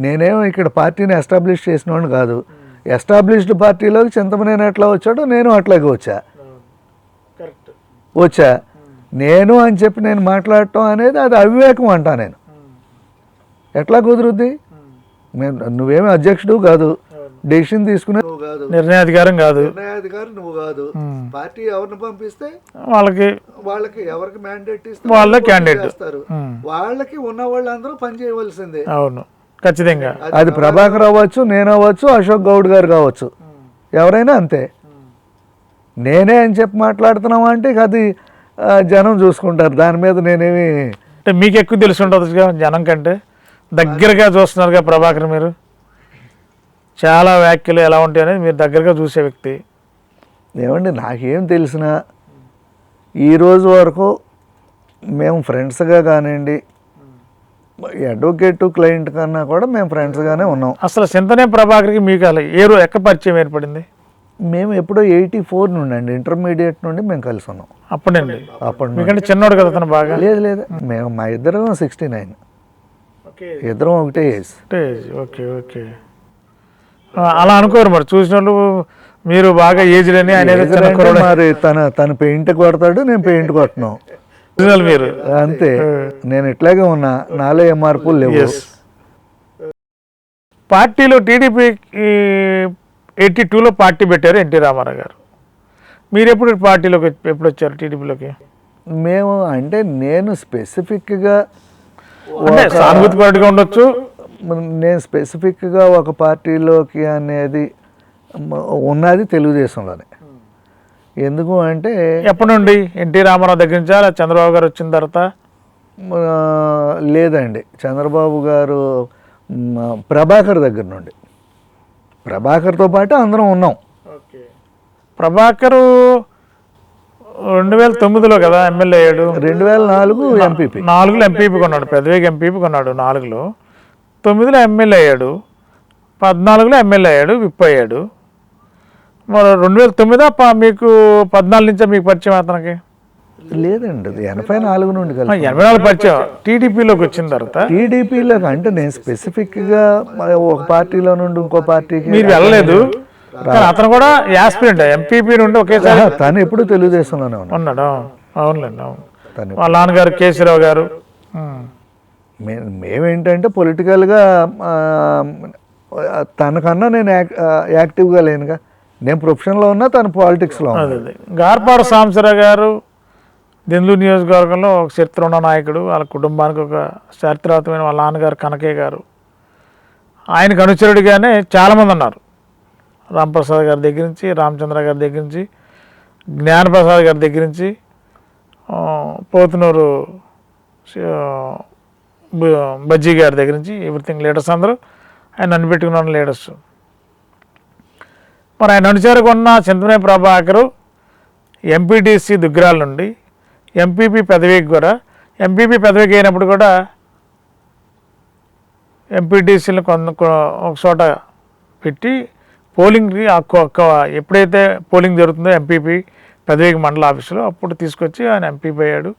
నేనేమో ఇక్కడ పార్టీని ఎస్టాబ్లిష్ చేసినోడు కాదు. ఎస్టాబ్లిష్డ్ పార్టీలోకి చింతమనేని ఎట్లా వచ్చాడో నేను అట్లాగే వచ్చా. నేను అని చెప్పి నేను మాట్లాడటం అనేది అది అవివేకం అంటా. నేను ఎట్లా కుదురుద్ది? నువ్వేమీ అధ్యక్షుడు కాదు, డెసిషన్ తీసుకునే
నిర్ణయాధికారం కాదు,
నువ్వు కాదు. పార్టీ ఎవరిని పంపిస్తే వాళ్ళకి ఎవరికి మ్యాండేట్ ఇస్తే
వాళ్ళ క్యాండిడేట్
చేస్తారు. వాళ్ళకి ఉన్న వాళ్ళందరూ పని చేయవలసిందే.
అవును, ఖచ్చితంగా.
అది ప్రభాకర్ అవ్వచ్చు, నేను అవ్వచ్చు, అశోక్ గౌడ్ గారు కావచ్చు, ఎవరైనా అంతే. నేనే అని చెప్పి మాట్లాడుతున్నాం అంటే అది జనం చూసుకుంటారు. దాని మీద నేనేమి
అంటే మీకు ఎక్కువ తెలిసి ఉంటుంది జనం కంటే, దగ్గరగా చూస్తున్నారుగా ప్రభాకర్. మీరు చాలా వ్యాఖ్యలు ఎలా ఉంటాయి అనేది మీరు దగ్గరగా చూసే వ్యక్తి.
ఏమండి, నాకేం తెలిసినా ఈరోజు వరకు మేము ఫ్రెండ్స్గా కానివ్వండి, అడ్వకేట్ క్లయింట్ కన్నా కూడా మేము ఫ్రెండ్స్గానే ఉన్నాం.
అసలు చింతనే ప్రభాకర్కి మీకు అలా ఎక్క పరిచయం ఏర్పడింది?
మేము ఎప్పుడో 84 నుండి అండి, ఇంటర్మీడియట్ నుండి మేము కలిసి ఉన్నాం.
అప్పుడండి?
అప్పుడు
మీకంటే చిన్నోడు కదా తను బాగా?
లేదు, మేము మా ఇద్దరం 69, ఇద్దరం ఒకటే ఏజ్.
Okay okay. అలా అనుకోరు మరి చూసిన వాళ్ళు, మీరు బాగా ఏజ్డ్ అని.
మరి తను పెయింట్ కొడతాడు, నేను పెయింట్ కొట్టను.
ఒరిజినల్ మీరు.
అంతే. నేను ఇట్లాగే ఉన్నా, నాలో ఏ మార్పులు లేవు.
Yes. పార్టీలో టీడీపీ 82లో పార్టీ పెట్టారు ఎన్టీ రామారావు గారు. మీరు పార్టీలోకి ఎప్పుడు వచ్చారు టీడీపీలోకి?
మేము అంటే నేను స్పెసిఫిక్గా
అంటే సానుభూతి పార్టీగా ఉండొచ్చు.
నేను స్పెసిఫిక్గా ఒక పార్టీలోకి అనేది ఉన్నది తెలుగుదేశంలోనే. ఎందుకు అంటే
ఎప్పటి నుండి? ఎన్టీ రామారావు దగ్గర నుంచా లేదా చంద్రబాబు గారు వచ్చిన తర్వాత?
లేదండి, చంద్రబాబు గారు ప్రభాకర్ దగ్గర నుండి. ప్రభాకర్తో పాటు అందరం ఉన్నాం.
ప్రభాకరు 2009లో కదా ఎమ్మెల్యే అయ్యాడు.
2004 ఎంపీపీ.
4లో ఎంపీపీ కొన్నాడు, పెద్దవేగి ఎంపీపీ కొన్నాడు 4లో. 9లో ఎమ్మెల్యే అయ్యాడు, 14లో ఎమ్మెల్యే అయ్యాడు, విప్ అయ్యాడు. మరి 2009 మీకు 14 నుంచే మీకు పరిచయం అతనికి?
లేదండి, అది 84 నుండి కలిసి.
84 పరిచయం. టీడీపీలోకి వచ్చిన తర్వాత
టీడీపీలోకి అంటే నేను స్పెసిఫిక్గా ఒక పార్టీలో నుండి ఇంకో పార్టీకి
మీరు వెళ్ళలేదు. కానీ అతను కూడా యాస్పిరెంట్ ఎంపీపీ నుండి ఒకేసారి.
తను ఎప్పుడు తెలుగుదేశంలోనే
ఉన్నాడు. అవునులేండి, అవును.
తను
వాళ్ళ నాన్నగారు కేసీరావు గారు.
మేమేంటంటే పొలిటికల్గా తనకన్నా నేను యాక్టివ్గా లేనుగా. నేను ప్రొఫెషన్లో ఉన్నా, తను పాలిటిక్స్లో ఉన్నా.
గార్పాడు సాంబశివరావు గారు దెందులూరు నియోజకవర్గంలో ఒక చరిత్ర ఉన్న నాయకుడు. వాళ్ళ కుటుంబానికి ఒక చారిత్రాత్మకమైన వాళ్ళ నాన్నగారు కనకయ్య గారు. ఆయనకు అనుచరుడిగానే చాలామంది ఉన్నారు. రాంప్రసాద్ గారి దగ్గర నుంచి, రామచంద్ర గారి దగ్గర నుంచి, జ్ఞానప్రసాద్ గారి దగ్గర నుంచి, పోతునూరు బజ్జీ గారి దగ్గర నుంచి, ఎవ్రీథింగ్ లీడర్స్ అందరూ ఆయన అనిపెట్టుకున్న లీడర్స్. మరి ఆయన అనుచరుగా ఉన్న చింతమనేని ప్రభాకరు ఎంపీటీసీ దుగ్గరాల నుండి ఎంపీపీ పెదవికి కూడా, ఎంపీపీ పెదవికి అయినప్పుడు కూడా ఎంపీటీసీని ఒక చోట పెట్టి పోలింగ్కి ఎప్పుడైతే పోలింగ్ జరుగుతుందో ఎంపీపీ పెదవికి మండల ఆఫీసులో అప్పుడు తీసుకొచ్చి ఆయన ఎంపీపీ అయ్యాడు.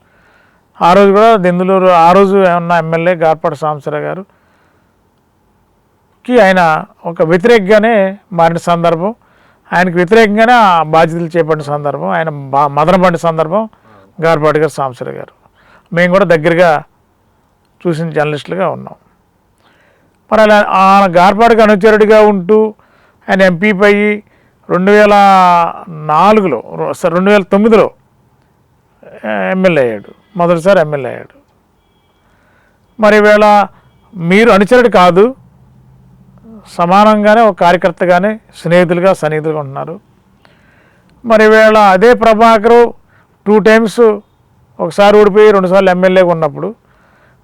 ఆ రోజు కూడా దెందులూరు ఆ రోజు ఉన్న ఎమ్మెల్యే గార్పాడు సాంబశివరావు గారుకి ఆయన ఒక వ్యతిరేకంగానే మారిన సందర్భం, ఆయనకు వ్యతిరేకంగానే ఆ బాధ్యతలు చేపట్టిన సందర్భం, ఆయన మదన పడిన సందర్భం గార్పాడు గారు సాంబశివరావు గారు. మేము కూడా దగ్గరగా చూసిన జర్నలిస్టులుగా ఉన్నాం. మరి అలా ఆయన గార్పాడుకి అనుచరుడిగా ఉంటూ ఆయన ఎంపీపీ అయ్యి 2009లో ఎమ్మెల్యే అయ్యాడు, మొదటిసారి ఎమ్మెల్యే అయ్యాడు. మరి ఈవేళ మీరు అనుచరుడు కాదు, సమానంగానే ఒక కార్యకర్తగానే సన్నిహితులుగా ఉంటున్నారు. మరి ఈవేళ అదే ప్రభాకరు 2 times ఒకసారి ఓడిపోయి 2 సార్లు ఎమ్మెల్యేగా ఉన్నప్పుడు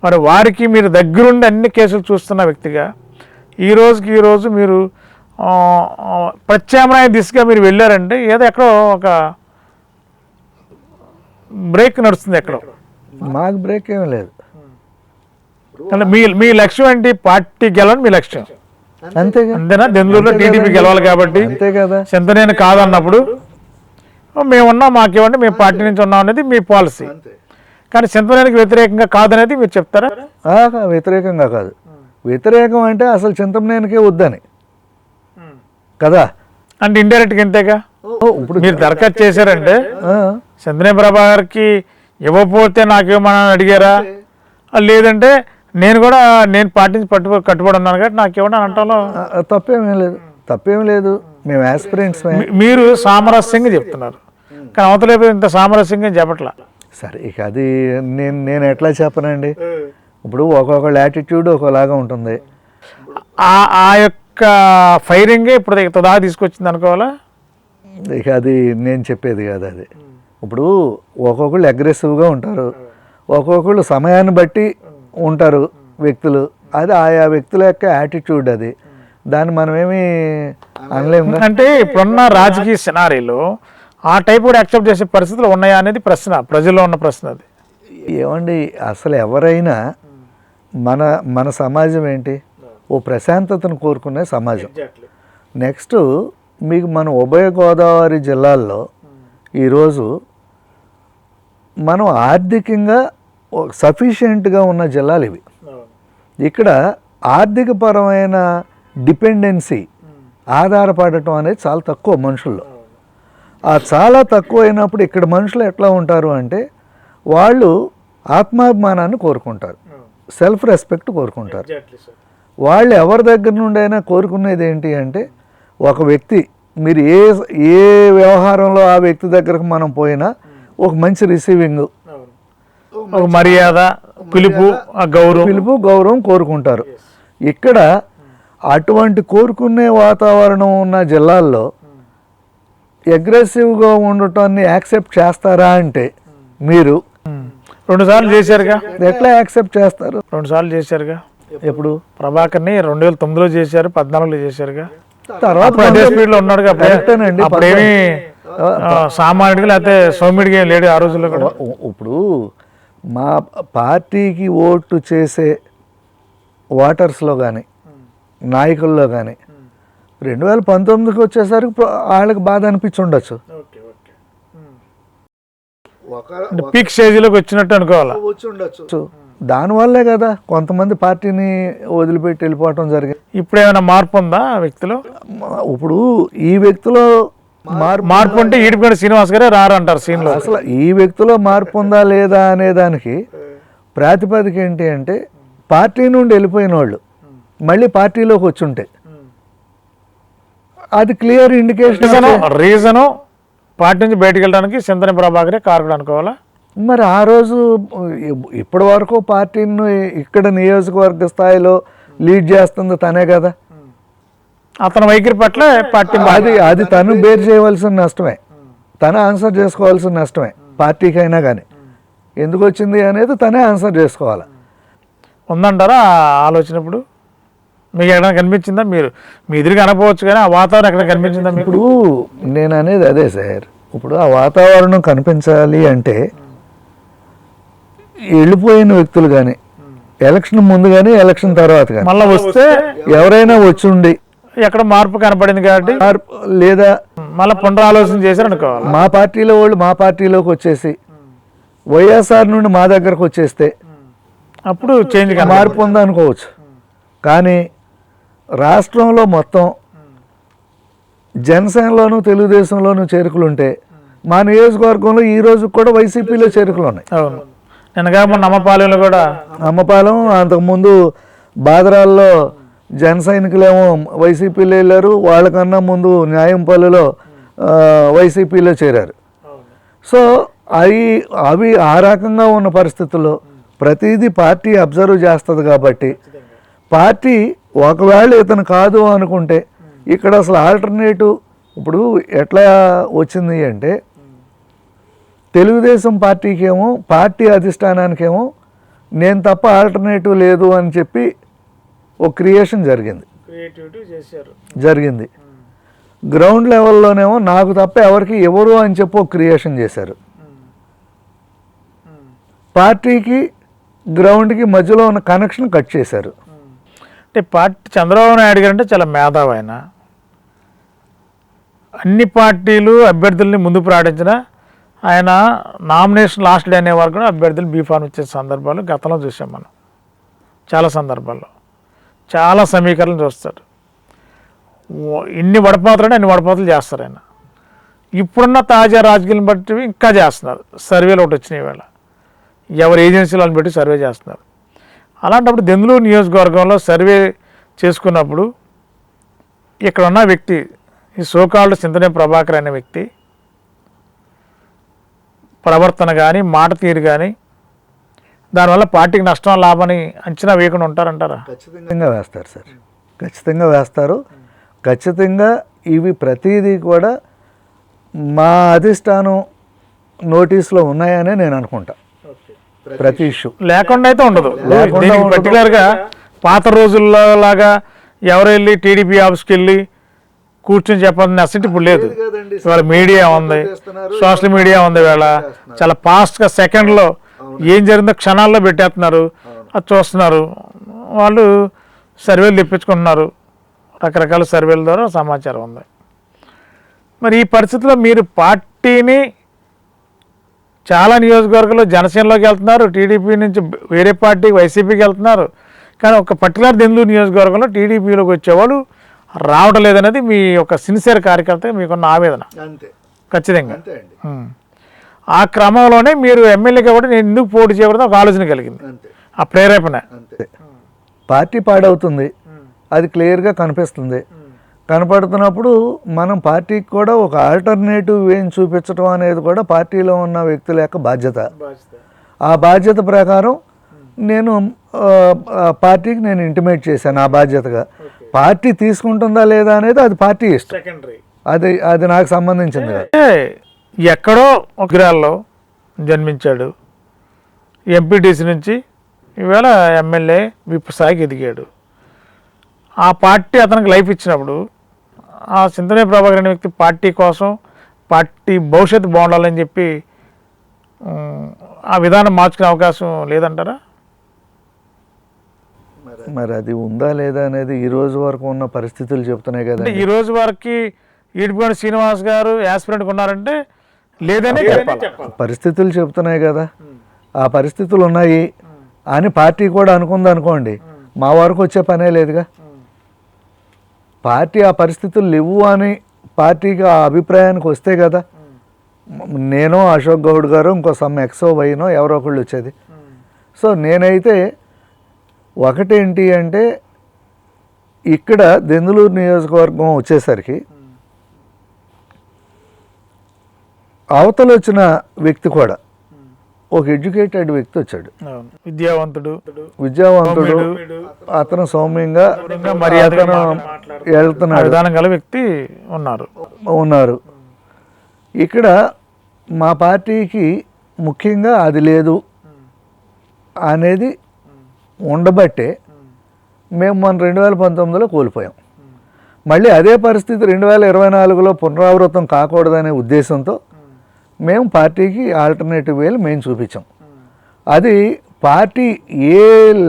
మరి వారికి మీరు దగ్గరుండి అన్ని కేసులు చూస్తున్న వ్యక్తిగా ఈరోజు మీరు ప్రత్యామ్నాయ దిశగా మీరు వెళ్ళారంటే ఏదో ఎక్కడో ఒక బ్రేక్ నడుస్తుంది. ఎక్కడో
మాకు బ్రేక్ ఏమీ లేదు.
అంటే మీ లక్ష్యం ఏంటి? పార్టీ గెలవని మీ లక్ష్యం అంతేనా? దెందులూరులో టీడీపీ గెలవాలి కాబట్టి
అంతే కదా.
చింతనేని కాదన్నప్పుడు మేమున్నాం, మాకేమంటే మేము పార్టీ నుంచి ఉన్నాం అనేది మీ పాలసీ. కానీ చింతనేనికి వ్యతిరేకంగా కాదనేది మీరు చెప్తారా?
వ్యతిరేకంగా కాదు. వ్యతిరేకం అంటే అసలు చింతనేనికే వద్దని కదా.
అంటే ఇండైరెక్ట్గా ఇంతేగా. ఇప్పుడు మీరు దరఖాస్తు చేశారంటే చింతనేని ప్రభాకర్కి ఇవ్వకపోతే నాకేమని అడిగారా? లేదంటే నేను పార్టీ నుంచి కట్టుబడి ఉన్నాను కాబట్టి నాకేమన్నా అంటాలో
తప్పేమీ లేదు. మేము యాస్పిరెంట్స్.
మీరు సామరస్యంగా చెప్తున్నారు, కానీ అవతలేపు ఇంత సామరస్యంగా చెప్పట్లా.
సరే, ఇక అది నేను ఎట్లా చెప్పనండి. ఇప్పుడు ఒక్కొక్కళ్ళ యాటిట్యూడ్ ఒకలాగా ఉంటుంది.
ఆ యొక్క ఫైరింగే ఇప్పుడు దాకా తీసుకొచ్చింది అనుకోవాలా?
ఇక అది నేను చెప్పేది కాదు. అది ఇప్పుడు ఒక్కొక్కళ్ళు అగ్రెసివ్గా ఉంటారు, ఒక్కొక్కళ్ళు సమయాన్ని బట్టి ఉంటారు వ్యక్తులు. అది ఆయా వ్యక్తుల యొక్క యాటిట్యూడ్. అది దాన్ని మనమేమి అనలేము.
అంటే ఇప్పుడున్న రాజకీయ సినారీలో ఆ టైప్ కూడా యాక్సెప్ట్ చేసే పరిస్థితులు ఉన్నాయా అనేది ప్రశ్న, ప్రజల్లో ఉన్న ప్రశ్న. అది
ఏమండి, అసలు ఎవరైనా మన సమాజం ఏంటి? ఓ ప్రశాంతతను కోరుకునే సమాజం. నెక్స్ట్ మీకు మన ఉభయ గోదావరి జిల్లాల్లో ఈరోజు మనం ఆర్థికంగా సఫిషియెంట్గా ఉన్న జిల్లాలు ఇవి. ఇక్కడ ఆర్థికపరమైన డిపెండెన్సీ ఆధారపడటం అనేది చాలా తక్కువ మనుషుల్లో. చాలా తక్కువ అయినప్పుడు ఇక్కడ మనుషులు ఎట్లా ఉంటారు అంటే వాళ్ళు ఆత్మాభిమానాన్ని కోరుకుంటారు, సెల్ఫ్ రెస్పెక్ట్ కోరుకుంటారు. వాళ్ళు ఎవరి దగ్గర నుండి అయినా కోరుకునేది ఏంటి అంటే, ఒక వ్యక్తి మీరు ఏ వ్యవహారంలో ఆ వ్యక్తి దగ్గరకు మనం పోయినా ఒక మంచి రిసీవింగ్,
ఒక మర్యాద, పిలుపు,
గౌరవం కోరుకుంటారు. ఇక్కడ అటువంటి కోరుకునే వాతావరణం ఉన్న జిల్లాల్లో అగ్రెసివ్గా ఉండటాన్ని యాక్సెప్ట్ చేస్తారా అంటే మీరు
2 సార్లు చేశారుగా,
ఎట్లా యాక్సెప్ట్ చేస్తారు?
2 సార్లు చేశారుగా.
ఎప్పుడు?
ప్రభాకర్ని 2009లో చేశారు, 14లో చేశారుగా.
తర్వాత
అదే స్పీడ్ లో ఉన్నాడు.
కరెక్టేనండి.
అప్పుడేమి సామాన్యుడిగా లేకపోతే సౌమ్యుడిగా ఏం లేడు ఆ రోజుల్లో కూడా.
ఇప్పుడు మా పార్టీకి ఓటు చేసే ఓటర్స్లో కానీ నాయకుల్లో కానీ 2019కి వచ్చేసరికి వాళ్ళకి బాధ అనిపించి ఉండొచ్చు.
పీక్ స్టేజ్లోకి వచ్చినట్టు అనుకోవాలి.
దానివల్లే కదా కొంతమంది పార్టీని వదిలిపెట్టి వెళ్ళిపోవటం జరిగింది.
ఇప్పుడు ఏమైనా మార్పు ఉందా వ్యక్తిలో?
ఇప్పుడు ఈ వ్యక్తిలో
మార్పు అంటే ఈడిపేట శ్రీనివాస్ గారే రారంటారు సీన్లో.
అసలు ఈ వ్యక్తిలో మార్పు ఉందా లేదా అనే దానికి ప్రాతిపదిక ఏంటి అంటే, పార్టీ నుండి వెళ్ళిపోయిన వాళ్ళు మళ్ళీ పార్టీలోకి వచ్చి ఉంటే అది క్లియర్ ఇండికేషన్.
రీజను పార్టీ నుంచి బయటకు వెళ్ళడానికి చింతన ప్రభాకరే కారకుడు అనుకోవాలా?
మరి ఆ రోజు ఇప్పటి వరకు పార్టీని ఇక్కడ నియోజకవర్గ స్థాయిలో లీడ్ చేస్తుంది తనే కదా.
అతని వైఖరి పట్ల పార్టీ
అది తను బేర్ చేయవలసిన నష్టమే, తను ఆన్సర్ చేసుకోవాల్సిన నష్టమే. పార్టీకైనా కానీ ఎందుకు వచ్చింది అనేది తనే ఆన్సర్ చేసుకోవాలి.
ఉందంటారా ఆలోచన? ఇప్పుడు మీకు ఎక్కడ కనిపించిందా? మీరు మీ ఎదురుగా అనకపోవచ్చు కానీ ఆ వాతావరణం ఎక్కడ కనిపించిందా?
ఇప్పుడు నేను అనేది అదే సార్, ఇప్పుడు ఆ వాతావరణం కనిపించాలి అంటే వెళ్ళిపోయిన వ్యక్తులు కానీ ఎలక్షన్ ముందు కానీ ఎలక్షన్ తర్వాత కానీ
మళ్ళీ వస్తే
ఎవరైనా వచ్చి ఉండి
ఎక్కడ మార్పు కనపడింది కాబట్టి,
లేదా
మళ్ళీ పునరాలోచన చేశారు అనుకోవాలి.
మా పార్టీలో వాళ్ళు మా పార్టీలోకి వచ్చేసి వైఎస్ఆర్ నుండి మా దగ్గరకు వచ్చేస్తే
అప్పుడు చేంజ్
మార్పు ఉందనుకోవచ్చు. కానీ రాష్ట్రంలో మొత్తం జనసేనలోను తెలుగుదేశంలోను చేరుకులుంటే మా నియోజకవర్గంలో ఈ రోజు కూడా వైసీపీలో చేరుకులు ఉన్నాయి.
అవును, నిన్నగా మొన్న అమ్మపాలెంలో కూడా,
అమ్మపాలెం అంతకుముందు బాదరాల్లో జన సైనికులేమో వైసీపీలో వెళ్ళారు, వాళ్ళకన్నా ముందు న్యాయంపల్లిలో వైసీపీలో చేరారు. సో అవి ఆ రకంగా ఉన్న పరిస్థితుల్లో ప్రతిదీ పార్టీ అబ్జర్వ్ చేస్తుంది కాబట్టి, పార్టీ ఒకవేళ ఇతను కాదు అనుకుంటే ఇక్కడ అసలు ఆల్టర్నేటివ్ ఇప్పుడు ఎట్లా వచ్చింది అంటే, తెలుగుదేశం పార్టీకేమో పార్టీ అధిష్టానానికేమో నేను తప్ప ఆల్టర్నేటివ్ లేదు అని చెప్పి ఒక క్రియేషన్ జరిగింది. గ్రౌండ్ లెవెల్లోనేమో నాకు తప్ప ఎవరికి ఎవరు అని చెప్పి ఒక క్రియేషన్ చేశారు. పార్టీకి గ్రౌండ్కి మధ్యలో ఉన్న కనెక్షన్ కట్ చేశారు.
అంటే పార్టీ చంద్రబాబు నాయుడు గారు అంటే చాలా మేధావి ఆయన. అన్ని పార్టీలు అభ్యర్థుల్ని ముందు ప్రకటించిన ఆయన నామినేషన్ లాస్ట్ డే అనే వరకు కూడా అభ్యర్థులు బీఫార్మ్ ఇచ్చే సందర్భాలు గతంలో చూసాం మనం. చాలా సందర్భాల్లో చాలా సమీకరణలు చూస్తారు. ఇన్ని వడపోతలు అన్ని వడపోతలు చేస్తారు ఆయన. ఇప్పుడున్న తాజా రాజకీయాలను బట్టి ఇంకా చేస్తున్నారు. సర్వేలు ఒకటి వచ్చినాయి వేళ, ఎవరి ఏజెన్సీలను బట్టి సర్వే చేస్తున్నారు. అలాంటప్పుడు దెందులూరు నియోజకవర్గంలో సర్వే చేసుకున్నప్పుడు ఇక్కడ ఉన్న వ్యక్తి, ఈ సోకాల్డ్ చింతనే ప్రభాకర్ అనే వ్యక్తి ప్రవర్తన కానీ మాట తీరు కానీ దానివల్ల పార్టీకి నష్టం లాభమని అంచనా వేయకుండా ఉంటారంటారా?
ఖచ్చితంగా వేస్తారు సార్, ఖచ్చితంగా వేస్తారు. ఖచ్చితంగా ఇవి ప్రతిదీ కూడా మా అధిష్టానం నోటీస్లో ఉన్నాయనే నేను అనుకుంటా. ప్రతి ఇష్యూ
లేకుండా అయితే ఉండదు. పర్టికులర్గా పాత రోజుల్లో లాగా ఎవరు వెళ్ళి టీడీపీ ఆఫీస్కి వెళ్ళి కూర్చొని చెప్పాలని అసలు ఇప్పుడు లేదు. ఇవాళ మీడియా ఉంది, సోషల్ మీడియా ఉంది. ఇవాళ చాలా ఫాస్ట్గా సెకండ్లో ఏం జరిగిందో క్షణాల్లో పెట్టేస్తున్నారు, అది చూస్తున్నారు. వాళ్ళు సర్వేలు తెప్పించుకుంటున్నారు, రకరకాల సర్వేల ద్వారా సమాచారం ఉంది. మరి ఈ పరిస్థితిలో మీరు పార్టీని చాలా నియోజకవర్గాల్లో జనసేనలోకి వెళ్తున్నారు, టీడీపీ నుంచి వేరే పార్టీకి వైసీపీకి వెళ్తున్నారు. కానీ ఒక పర్టికులర్ దెందులూరు నియోజకవర్గంలో టీడీపీలోకి వచ్చేవాళ్ళు రావడం లేదనేది మీ యొక్క సిన్సియర్ కార్యకర్త మీకున్న ఆవేదన. ఖచ్చితంగా ఆ క్రమంలోనే మీరు ఎమ్మెల్యేగా కూడా నేను ఎందుకు పోటీ చేయకూడదు ఒక ఆలోచన కలిగింది, ఆ ప్రేరేపణ.
అంతే. పార్టీ పాడవుతుంది, అది క్లియర్గా కనిపిస్తుంది. కనపడుతున్నప్పుడు మనం పార్టీకి కూడా ఒక ఆల్టర్నేటివ్ వేని చూపించడం అనేది కూడా పార్టీలో ఉన్న వ్యక్తుల యొక్క బాధ్యత. ఆ బాధ్యత ప్రకారం నేను పార్టీకి నేను ఇంటిమేట్ చేశాను ఆ బాధ్యతగా. పార్టీ తీసుకుంటుందా లేదా అనేది అది పార్టీ ఇష్టం, అది అది నాకు సంబంధించింది కాదు.
ఎక్కడో ఒక గ్రాల్లో జన్మించాడు, ఎంపీటీసీ నుంచి ఈవేళ ఎమ్మెల్యే విప్ స్థాయికి ఎదిగాడు. ఆ పార్టీ అతనికి లైఫ్ ఇచ్చినప్పుడు ఆ చింతనే ప్రభాకర్ అనే వ్యక్తి పార్టీ కోసం, పార్టీ భవిష్యత్తు బాగుండాలని చెప్పి ఆ విధానం మార్చుకునే అవకాశం లేదంటారా?
మరి అది ఉందా లేదా అనేది ఈ రోజు వరకు ఉన్న పరిస్థితులు చెప్తున్నాయి కదా.
ఈ రోజు వరకు ఈడిపోయిన శ్రీనివాస్ గారు యాస్పిరెంట్గా ఉన్నారంటే లేదనే చెప్పాలి.
పరిస్థితులు చెప్తున్నాయి కదా, ఆ పరిస్థితులు ఉన్నాయి అని పార్టీ కూడా అనుకుంది అనుకోండి, మా వరకు వచ్చే పనే లేదుగా. పార్టీ ఆ పరిస్థితులు లేవు అని పార్టీకి ఆ అభిప్రాయానికి వస్తే కదా నేను అశోక్ గౌడ్ గారు ఇంకో సమ్ ఎక్సో వైనో ఎవరో ఒకళ్ళు వచ్చేది. సో నేనైతే ఒకటేంటి అంటే ఇక్కడ దెందులూరు నియోజకవర్గం వచ్చేసరికి అవతల వచ్చిన వ్యక్తి కూడా ఒక ఎడ్యుకేటెడ్ వ్యక్తి వచ్చాడు,
విద్యావంతుడు,
అతను సౌమ్యంగా వెళ్తున్నాడు,
విధానం గల వ్యక్తి
ఉన్నారు. ఇక్కడ మా పార్టీకి ముఖ్యంగా అది లేదు అనేది ఉండబట్టే మేము మన 2019లో కోల్పోయాం. మళ్ళీ అదే పరిస్థితి 2024లో పునరావృతం కాకూడదనే ఉద్దేశంతో మేము పార్టీకి ఆల్టర్నేటివ్ వేలు మేము చూపించాం. అది పార్టీ ఏ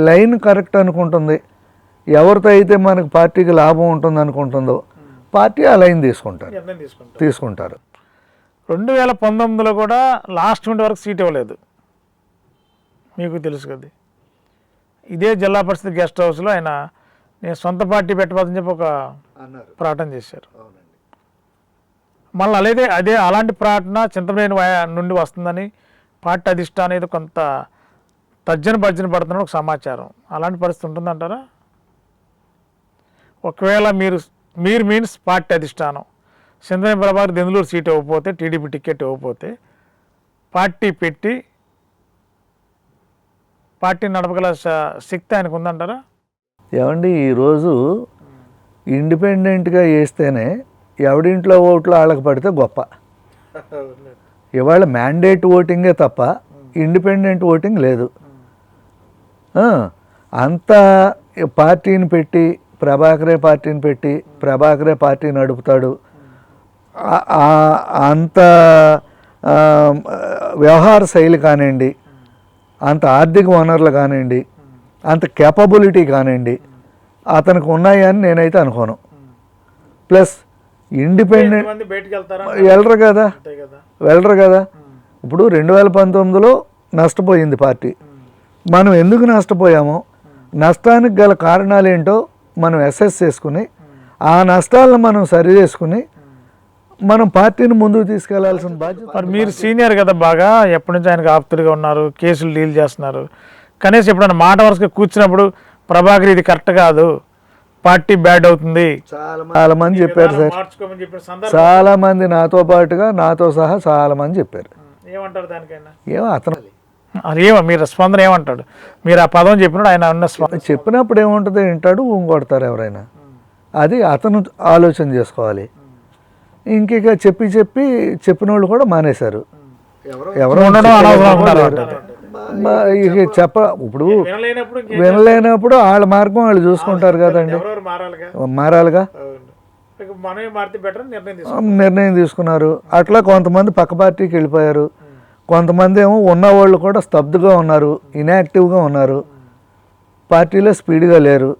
లైన్ కరెక్ట్ అనుకుంటుంది, ఎవరితో అయితే మనకు పార్టీకి లాభం ఉంటుంది అనుకుంటుందో పార్టీ ఆ లైన్ తీసుకుంటారు.
2019లో కూడా లాస్ట్ మినిట్ వరకు సీట్ ఇవ్వలేదు, మీకు తెలుసు కదా. ఇదే జిల్లా పరిషత్ గెస్ట్ హౌస్లో ఆయన నేను సొంత పార్టీ పెట్టబోదని చెప్పి ఒక ప్రకటన చేశారు. మళ్ళీ అదే అలాంటి ప్రకటన చింతమనేని నుండి వస్తుందని పార్టీ అధిష్టానం అనేది కొంత భర్జన పడుతున్న ఒక సమాచారం. అలాంటి పరిస్థితి ఉంటుందంటారా? ఒకవేళ మీరు మీన్స్ పార్టీ అధిష్టానం చింతమనేని ప్రభాకర్ దెందులూరు సీట్ ఇవ్వకపోతే, టీడీపీ టికెట్ ఇవ్వకపోతే పార్టీ పెట్టి పార్టీ నడపగల శక్తి ఆయనకు ఉందంటారా?
ఏమండి, ఈరోజు ఇండిపెండెంట్గా వేస్తేనే ఎవడింట్లో ఓట్లు వాళ్ళకి పడితే గొప్ప. ఇవాళ మ్యాండేట్ ఓటింగే తప్ప ఇండిపెండెంట్ ఓటింగ్ లేదు. అంత పార్టీని పెట్టి ప్రభాకరే పార్టీ నడుపుతాడు. అంత వ్యవహార శైలి కానివ్వండి, అంత ఆర్థిక వనరులు కానివ్వండి, అంత కేపబిలిటీ కానివ్వండి అతనికి ఉన్నాయని నేనైతే అనుకోను. ప్లస్ ఇండిపెండెంట్ వెళ్ళరు కదా. ఇప్పుడు 2019లో నష్టపోయింది పార్టీ. మనం ఎందుకు నష్టపోయామో, నష్టానికి గల కారణాలు ఏంటో మనం అసెస్ చేసుకుని ఆ నష్టాలను మనం సరి చేసుకుని మనం పార్టీని ముందుకు తీసుకెళ్లాల్సిన బాధ్యత.
మరి మీరు సీనియర్ కదా, బాగా ఎప్పటి నుంచి ఆయనకు ఆప్తులుగా ఉన్నారు, కేసులు డీల్ చేస్తున్నారు. కనీసం ఎప్పుడైనా మాట వరుసగా కూర్చున్నప్పుడు ప్రభాకర్ ఇది కరెక్ట్ కాదు, పార్టీ బ్యాడ్ అవుతుంది
చాలా మంది చెప్పారు సార్. చాలా మంది నాతో పాటుగా నాతో సహా చాలా మంది చెప్పారు.
ఏమంటారు దానికైనా?
ఏమో
మీరు స్పందన ఏమంటాడు? మీరు ఆ పదం చెప్పినప్పుడు ఆయన ఉన్న
చెప్పినప్పుడు ఏముంటుంది, వింటాడు, ఊంకొడతారు ఎవరైనా. అది అతను ఆలోచన చేసుకోవాలి. ఇంక చెప్పిన వాళ్ళు కూడా మానేశారు. ఎవరు ఇప్పుడు వినలేనప్పుడు వాళ్ళ మార్గం వాళ్ళు చూసుకుంటారు కదండి, మారాలిగా. నిర్ణయం తీసుకున్నారు. అట్లా కొంతమంది పక్క పార్టీకి వెళ్ళిపోయారు, కొంతమంది ఏమో ఉన్నవాళ్ళు కూడా స్తబ్దుగా ఉన్నారు, ఇన్యాక్టివ్గా ఉన్నారు, పార్టీలో స్పీడ్గా లేరు.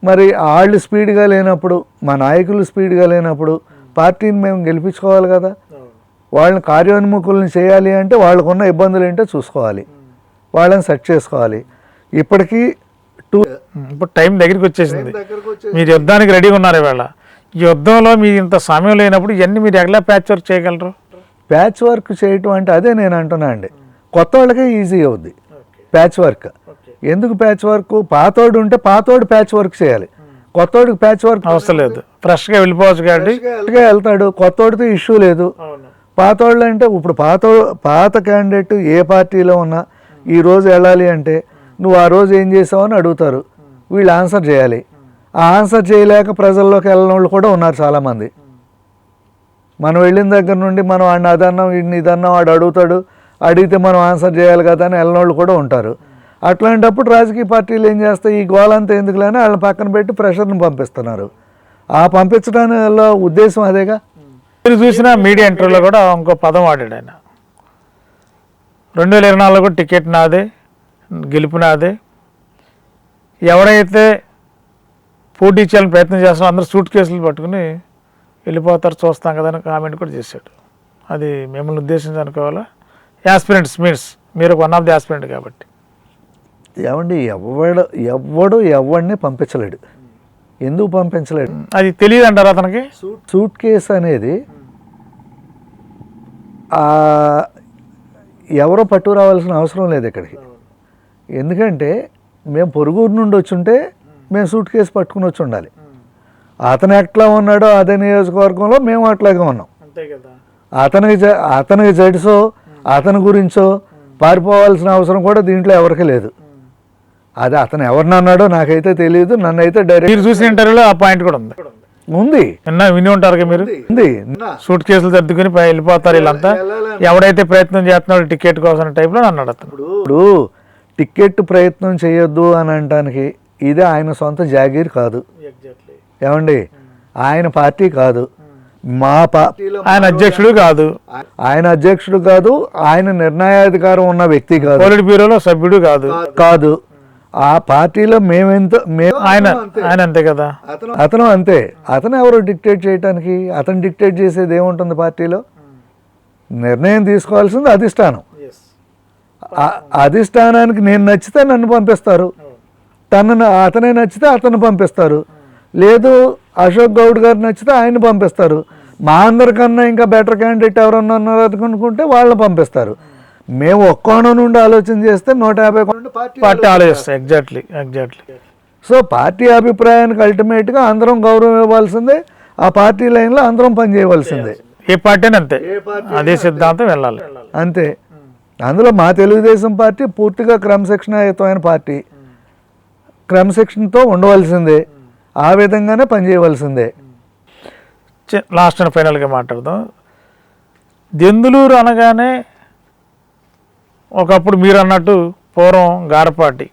మరి వాళ్ళు స్పీడ్గా లేనప్పుడు, మా నాయకులు స్పీడ్గా లేనప్పుడు పార్టీని మేము గెలిపించుకోవాలి కదా. వాళ్ళని కార్యోన్ముఖులను చేయాలి అంటే వాళ్ళకున్న ఇబ్బందులు ఏంటో చూసుకోవాలి, వాళ్ళని సెట్ చేసుకోవాలి. ఇప్పుడు
టైం దగ్గరికి వచ్చేసింది, మీరు యుద్ధానికి రెడీగా ఉన్నారు. ఇవాళ యుద్ధంలో మీరు ఇంత సమయం లేనప్పుడు ఇవన్నీ మీరు ఎట్లా ప్యాచ్ వర్క్ చేయగలరు?
ప్యాచ్ వర్క్ చేయటం అంటే అదే నేను అంటున్నా అండి, కొత్త వాళ్ళకే ఈజీ అవుద్ది ప్యాచ్ వర్క్. ఎందుకు ప్యాచ్ వర్క్? పాతోడు ఉంటే పాతోడు ప్యాచ్ వర్క్ చేయాలి, కొత్తోడికి ప్యాచ్ వర్క్
అవసరం లేదు, ఫ్రెష్గా వెళ్ళిపోవచ్చు కాబట్టి
వెళ్తాడు, కొత్తోడితో ఇష్యూ లేదు. పాతోళ్ళు అంటే ఇప్పుడు పాత క్యాండిడేట్ ఏ పార్టీలో ఉన్నా ఈ రోజు వెళ్ళాలి అంటే నువ్వు ఆ రోజు ఏం చేసావు అని అడుగుతారు, వీళ్ళు ఆన్సర్ చేయాలి. ఆ ఆన్సర్ చేయలేక ప్రజల్లోకి వెళ్ళిన వాళ్ళు కూడా ఉన్నారు చాలామంది. మనం వెళ్ళిన దగ్గర నుండి మనం వాడిని అదన్నాం వీడిని ఇదన్నాం, వాడు అడుగుతాడు, అడిగితే మనం ఆన్సర్ చేయాలి కదా అని వెళ్ళిన వాళ్ళు కూడా ఉంటారు. అట్లాంటప్పుడు రాజకీయ పార్టీలు ఏం చేస్తాయి, ఈ గోలంతా ఎందుకులేని వాళ్ళని పక్కన పెట్టి ప్రెషర్ని పంపిస్తున్నారు. ఆ పంపించడంలో ఉద్దేశం అదేగా.
మీరు చూసిన మీడియా ఇంటర్వ్యూలో కూడా ఇంకో పదం వాడాడు ఆయన, 2024 టికెట్ నాదే, గెలుపు నాదే, ఎవరైతే పోటీ చేయాలని ప్రయత్నం చేస్తారో అందరూ సూట్ కేసులు పట్టుకుని వెళ్ళిపోతారు చూస్తాం కదా అని కామెంట్ కూడా చేశాడు. అది మిమ్మల్ని ఉద్దేశించి అనుకోవాలా? యాస్పిరెంట్స్ మీన్స్ మీరు వన్ ఆఫ్ ది యాస్పిరెంట్ కాబట్టి.
ఏమండి, ఎవడు ఎవడిని పంపించలేడు. ఎందుకు పంపించలేడు?
అది తెలియదు అంటారు అతనికి.
సూట్ కేసు అనేది ఎవరో పట్టు రావాల్సిన అవసరం లేదు ఇక్కడికి. ఎందుకంటే మేము పొరుగురు నుండి వచ్చుంటే మేము సూట్ కేసు పట్టుకుని వచ్చి ఉండాలి. అతను ఎట్లా ఉన్నాడో అదే నియోజకవర్గంలో మేము అట్లాగే ఉన్నాం. అతనికి జడిసో అతని గురించో పారిపోవాల్సిన అవసరం కూడా దీంట్లో ఎవరికి లేదు. అది అతను ఎవరిని అన్నాడో నాకైతే తెలియదు. నన్ను అయితే డైరెక్ట్
మీరు చూసిన ఇంటర్వ్యూలో ఆ పాయింట్ కూడా ఉంది. విని ఉంటారు మీరు.
ఉంది.
సూట్ కేసులు సర్దుకుని వెళ్ళిపోతారు వీళ్ళంతా, ఎవడైతే ప్రయత్నం చేస్తున్నాడో టికెట్ కోసం టైప్లో అన్నాడు అతను.
ఇప్పుడు టికెట్ ప్రయత్నం చేయొద్దు అని అనటానికి ఇదే ఆయన సొంత జాగీర్ కాదు ఏమండి, ఆయన పార్టీ కాదు, మా పార్టీలో
ఆయన అధ్యక్షుడు కాదు,
ఆయన నిర్ణయాధికారం ఉన్న వ్యక్తి కాదు,
పొలిట్ బ్యూరోలో సభ్యుడు
కాదు. ఆ పార్టీలో
ఆయన అంతే కదా,
అతను అంతే. అతను ఎవరు డిక్టేట్ చేయడానికి? అతను డిక్టేట్ చేసేది ఏముంటుంది పార్టీలో? నిర్ణయం తీసుకోవాల్సింది అధిష్టానం. అధిష్టానానికి నేను నచ్చితే నన్ను పంపిస్తారు, అతనే నచ్చితే అతను పంపిస్తారు, లేదు అశోక్ గౌడ్ గారు నచ్చితే ఆయన పంపిస్తారు, మా అందరికన్నా ఇంకా బెటర్ క్యాండిడేట్ ఎవరన్నా ఉన్నారు అనుకుంటే వాళ్ళని పంపిస్తారు. మేము ఒక్కోణం నుండి ఆలోచన చేస్తే 150
పార్టీ ఆలోచిస్తాం. ఎగ్జాక్ట్లీ.
సో పార్టీ అభిప్రాయానికి అల్టిమేట్గా అందరం గౌరవం ఇవ్వాల్సిందే, ఆ పార్టీ లైన్లో అందరం పనిచేయవలసిందే.
ఏ పార్టీ అంతే, అదే సిద్ధాంతం వెళ్ళాలి
అంతే. అందులో మా తెలుగుదేశం పార్టీ పూర్తిగా క్రమశిక్షణాయుతమైన పార్టీ, క్రమశిక్షణతో ఉండవలసిందే, ఆ విధంగానే పనిచేయవలసిందే.
లాస్ట్ అండ్ ఫైనల్గా మాట్లాడదాం. దెందులూరు అనగానే ఒకప్పుడు మీరు అన్నట్టు పూర్వం గారపాటి,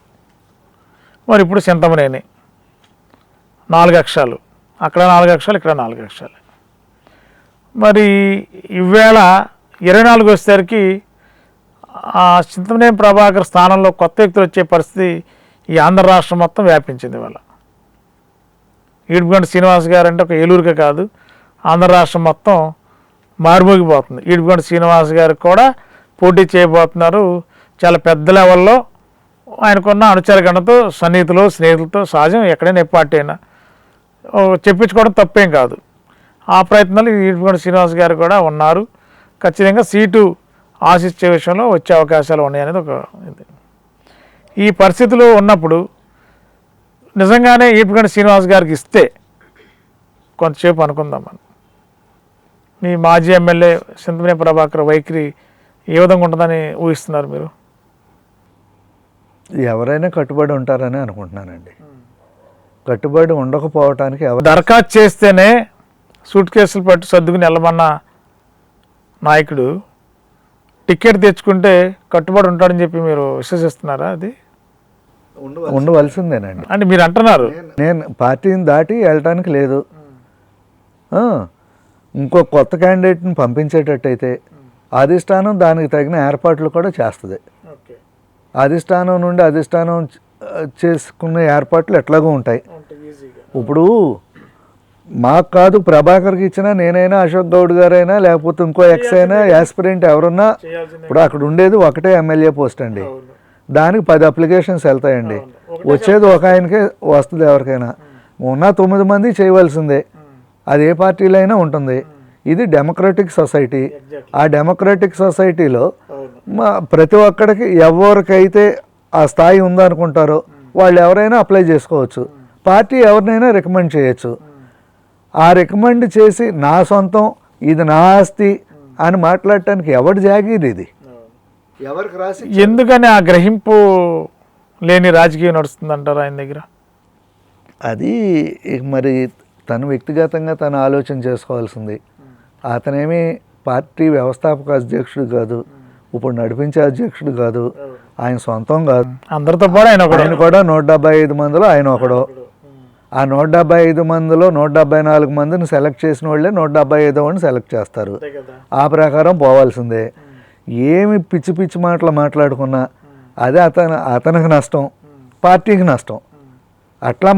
మరి ఇప్పుడు చింతమనేని, 4 అక్షరాలు, అక్కడ 4 అక్షరాలు, ఇక్కడ 4 అక్షరాలు. మరి ఈవేళ 24 వచ్చేసరికి ఆ చింతమనేని ప్రభాకర్ స్థానంలో కొత్త వ్యక్తులు వచ్చే పరిస్థితి ఈ ఆంధ్ర రాష్ట్రం మొత్తం వ్యాపించింది. ఇవాళ ఈడుపుగంటి శ్రీనివాస్ గారు అంటే ఒక ఏలూరుకే కాదు, ఆంధ్ర రాష్ట్రం మొత్తం మారుమోగిపోతుంది. ఈడుపుగంటి శ్రీనివాస్ గారు కూడా పోటీ చేయబోతున్నారు. చాలా పెద్ద లెవెల్లో ఆయనకున్న అనుచరగణతో, సన్నిహితులు, స్నేహితులతో, సహజం ఎక్కడైనా ఏ పార్టీ అయినా చెప్పించుకోవడం తప్పేం కాదు. ఆ ప్రయత్నాలు ఈడుపుగంటి శ్రీనివాస్ గారు కూడా ఉన్నారు. ఖచ్చితంగా సీటు ఆశించే విషయంలో వచ్చే అవకాశాలు ఉన్నాయనేది ఒక ఇది. ఈ పరిస్థితిలో ఉన్నప్పుడు నిజంగానే ఈడుపుగంటి శ్రీనివాస్ గారికి ఇస్తే కొంతసేపు అనుకుందాం మనం, మీ మాజీ ఎమ్మెల్యే చింతమనేని ప్రభాకర్ వైఖరి ఏ విధంగా ఉంటుందని ఊహిస్తున్నారు మీరు?
ఎవరైనా కట్టుబడి ఉంటారని అనుకుంటున్నానండి. కట్టుబడి ఉండకపోవటానికి
దరఖాస్తు చేస్తేనే సూట్ కేసులు పట్టు సర్దుకుని వెళ్ళమన్న నాయకుడు టికెట్ తెచ్చుకుంటే కట్టుబడి ఉంటాడని చెప్పి మీరు విశ్వసిస్తున్నారా? అది
ఉండవలసిందేనండి
అంటే మీరు అంటున్నారు.
నేను పార్టీని దాటి వెళ్ళటానికి లేదు. ఇంకో కొత్త క్యాండిడేట్ని పంపించేటట్టయితే అధిష్టానం దానికి తగిన ఏర్పాట్లు కూడా చేస్తుంది. అధిష్టానం నుండి అధిష్టానం చేసుకునే ఏర్పాట్లు ఎట్లాగో ఉంటాయి. ఇప్పుడు మాకు కాదు, ప్రభాకర్కి ఇచ్చినా నేనైనా, అశోక్ గౌడ్ గారైనా, లేకపోతే ఇంకో ఎక్స్ అయినా, యాస్పిరెంట్ ఎవరున్నా, ఇప్పుడు అక్కడ ఉండేది ఒకటే ఎమ్మెల్యే పోస్ట్ అండి, దానికి 10 అప్లికేషన్స్ వెళ్తాయండి. వచ్చేది ఒక ఆయనకే వస్తుంది ఎవరికైనా. ఉన్న 9 మంది చేయవలసిందే, అది ఏ పార్టీలో అయినా ఉంటుంది. ఇది డెమోక్రటిక్ సొసైటీ.
Exactly.
ఆ డెమోక్రటిక్ సొసైటీలో
అవును.
ప్రతి ఒక్కడికి ఎవరికైతే ఆ స్థాయి ఉందనుకుంటారో వాళ్ళు ఎవరైనా అప్లై చేసుకోవచ్చు. పార్టీ ఎవరినైనా రికమెండ్ చేయొచ్చు. ఆ రికమెండ్ చేసి నా సొంతం, ఇది నా ఆస్తి అని మాట్లాడటానికి ఎవరి జాగీర్ ఇది? ఎవరికి రాసి
ఎందుకని ఆ గ్రహింపు లేని రాజకీయం నడుస్తుందంటారు ఆయన దగ్గర?
అది మరి తను వ్యక్తిగతంగా తను ఆలోచన చేసుకోవాల్సింది. అతనేమి పార్టీ వ్యవస్థాపక అధ్యక్షుడు కాదు, ఇప్పుడు నడిపించే అధ్యక్షుడు కాదు, ఆయన సొంతం కాదు.
అందరితో పాటు ఆయన ఒకడు.
ఆయన కూడా 175 మందిలో ఆయన ఒకడు. ఆ 175 మందిలో 174 మందిని సెలెక్ట్ చేసిన వాళ్ళే 175 వాడిని సెలెక్ట్ చేస్తారు.
అంతే కదా.
ఆ ప్రకారం పోవాల్సిందే. ఏమి పిచ్చి పిచ్చి మాటలు మాట్లాడుకున్నా అదే అతనికి నష్టం, పార్టీకి నష్టం. అట్లా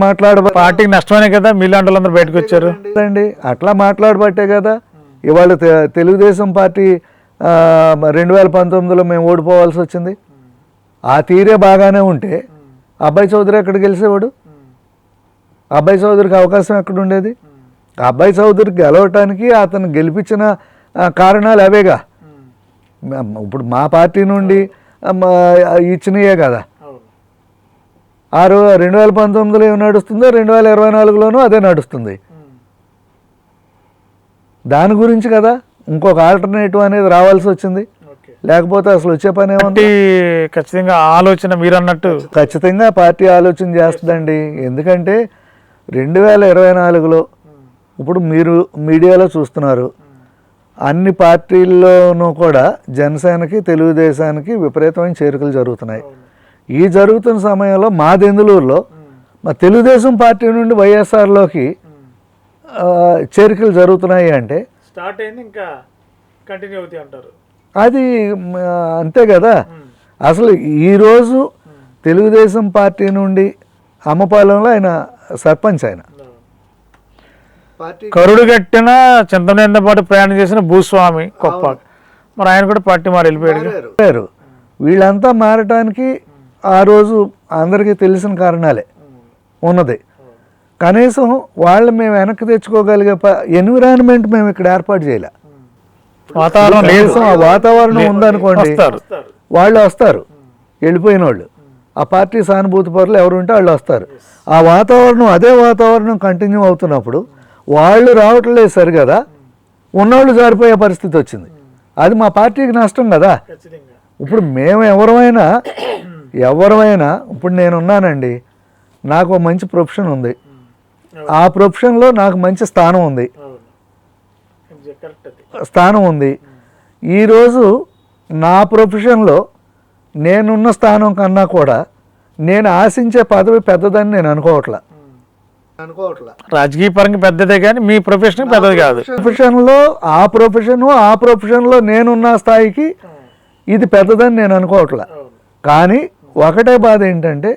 పార్టీకి నష్టమనే కదా మీలాంటి వాళ్ళందరూ బయటకు వచ్చారు.
అండి అట్లా మాట్లాడబట్టే కదా ఇవాళ తెలుగుదేశం పార్టీ 2019లో మేము ఓడిపోవాల్సి వచ్చింది. ఆ తీరే బాగానే ఉంటే అబ్బాయి చౌదరి ఎక్కడ గెలిచేవాడు? అబ్బాయి చౌదరికి అవకాశం ఎక్కడ ఉండేది? అబ్బాయి చౌదరికి గెలవటానికి అతను గెలిపించిన కారణాలు అవేగా. ఇప్పుడు మా పార్టీ నుండి ఇచ్చినయే కదా. 2019లో ఏమి నడుస్తుందో 2024లోనూ అదే నడుస్తుంది. దాని గురించి కదా ఇంకొక ఆల్టర్నేటివ్ అనేది రావాల్సి వచ్చింది. లేకపోతే అసలు వచ్చే పని ఏముంది?
ఖచ్చితంగా ఆలోచన మీరు అన్నట్టు
ఖచ్చితంగా పార్టీ ఆలోచన చేస్తుందండి. ఎందుకంటే 2024లో ఇప్పుడు మీరు మీడియాలో చూస్తున్నారు, అన్ని పార్టీల్లోనూ కూడా జనసేనకి తెలుగుదేశానికి విపరీతమైన చేరికలు జరుగుతున్నాయి. ఈ జరుగుతున్న సమయంలో మా దెందులూరులో మా తెలుగుదేశం పార్టీ నుండి వైఎస్ఆర్లోకి చేరికలు జరుగుతున్నాయి అంటే
స్టార్ట్ అయింది, ఇంకా కంటిన్యూ అవుతాయి అంటారు.
అది అంతే కదా. అసలు ఈరోజు తెలుగుదేశం పార్టీ నుండి అమ్మపాలెంలో ఆయన సర్పంచ్. ఆయన
కరుడు కట్టిన చింతనేంద పాటు ప్రయాణం చేసిన భూస్వామి గొప్ప. మరి ఆయన కూడా పార్టీ మారి వెళ్ళిపోయాడు.
వీళ్ళంతా మారటానికి ఆ రోజు అందరికీ తెలిసిన కారణాలే ఉన్నది. కనీసం వాళ్ళు మేము వెనక్కి తెచ్చుకోగలిగే ఎన్విరాన్మెంట్ మేము ఇక్కడ ఏర్పాటు చేయలే.
వాతావరణం లేదు.
ఆ వాతావరణం ఉందనుకోండి, వాళ్ళు వస్తారు. వెళ్ళిపోయిన వాళ్ళు ఆ పార్టీ సానుభూతి పరులు ఎవరు ఉంటే వాళ్ళు వస్తారు. ఆ వాతావరణం అదే వాతావరణం కంటిన్యూ అవుతున్నప్పుడు వాళ్ళు రావట్లేదు సరి కదా, ఉన్నవాళ్ళు జారిపోయే పరిస్థితి వచ్చింది. అది మా పార్టీకి నష్టం కదా. ఇప్పుడు మేము ఎవరైనా ఇప్పుడు నేనున్నానండి, నాకు మంచి ప్రొఫెషన్ ఉంది, ఆ ప్రొఫెషన్లో నాకు మంచి స్థానం ఉంది. ఈరోజు నా ప్రొఫెషన్లో నేనున్న స్థానం కన్నా కూడా నేను ఆశించే పదవి పెద్దదని నేను అనుకోవట్లా.
రాజకీయ పరంగా పెద్దదే కానీ మీ ప్రొఫెషన్ పెద్దది కాదు.
ప్రొఫెషన్లో ఆ ప్రొఫెషన్లో నేనున్న స్థాయికి ఇది పెద్దదని నేను అనుకోవట్లా. కానీ ఒకటే బాధ ఏంటంటే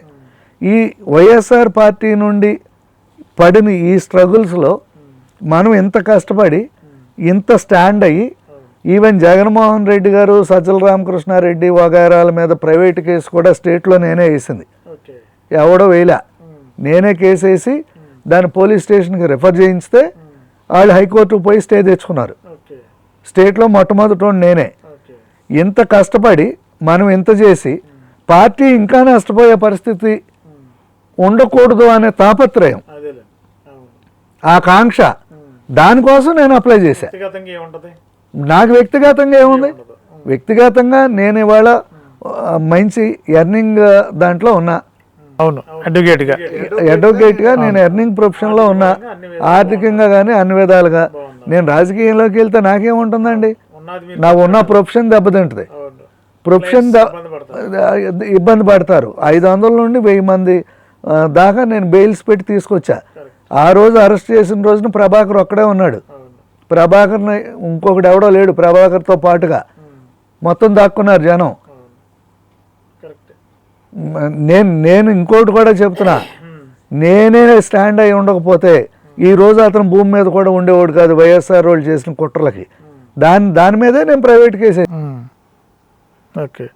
ఈ వైఎస్ఆర్ పార్టీ నుండి పడిన ఈ స్ట్రగుల్స్లో మనం ఇంత కష్టపడి ఇంత స్టాండ్ అయ్యి, ఈవెన్ జగన్మోహన్ రెడ్డి గారు, సజ్జల రామకృష్ణారెడ్డి వగైరాల మీద ప్రైవేట్ కేసు కూడా స్టేట్లో నేనే వేసింది, ఎవడో వేయలే. నేనే కేసు వేసి దాన్ని పోలీస్ స్టేషన్కి రిఫర్ చేయిస్తే వాళ్ళు హైకోర్టుకు పోయి స్టే తెచ్చుకున్నారు. స్టేట్లో మొట్టమొదటి నేనే. ఇంత కష్టపడి మనం ఇంత చేసి పార్టీ ఇంకా నష్టపోయే పరిస్థితి ఉండకూడదు అనే తాపత్రయం, ఆ కాంక్ష, దానికోసం నేను అప్లై చేశా. నాకు వ్యక్తిగతంగా ఏముంది? వ్యక్తిగతంగా నేను ఇవాళ మంచి ఎర్నింగ్ దాంట్లో ఉన్నా.
అవును,
అడ్వకేట్గా నేను ఎర్నింగ్ ప్రొఫెషన్లో ఉన్నా. ఆర్థికంగా కానీ అన్ని విధాలుగా. నేను రాజకీయంలోకి వెళ్తే నాకేముంటుందండి? నాకు ఉన్న ప్రొఫెషన్ దెబ్బతింటుంది. ప్రొఫెషన్ ఇబ్బంది పడతారు. 500 నుండి 1000 మంది దాకా నేను బెయిల్స్ పెట్టి తీసుకొచ్చా. ఆ రోజు అరెస్ట్ చేసిన రోజున ప్రభాకర్ ఒక్కడే ఉన్నాడు. ప్రభాకర్ని ఇంకొకటి ఎవడో లేడు. ప్రభాకర్తో పాటుగా మొత్తం దాక్కున్నారు జనం. నేను ఇంకోటి కూడా చెప్తున్నా, నేనే స్టాండ్ అయి ఉండకపోతే ఈ రోజు అతను భూమి మీద కూడా ఉండేవాడు కాదు వైఎస్ఆర్ వాళ్ళు చేసిన కుట్రలకి. దాని మీదే నేను ప్రైవేట్ కేసు.
ఓకే,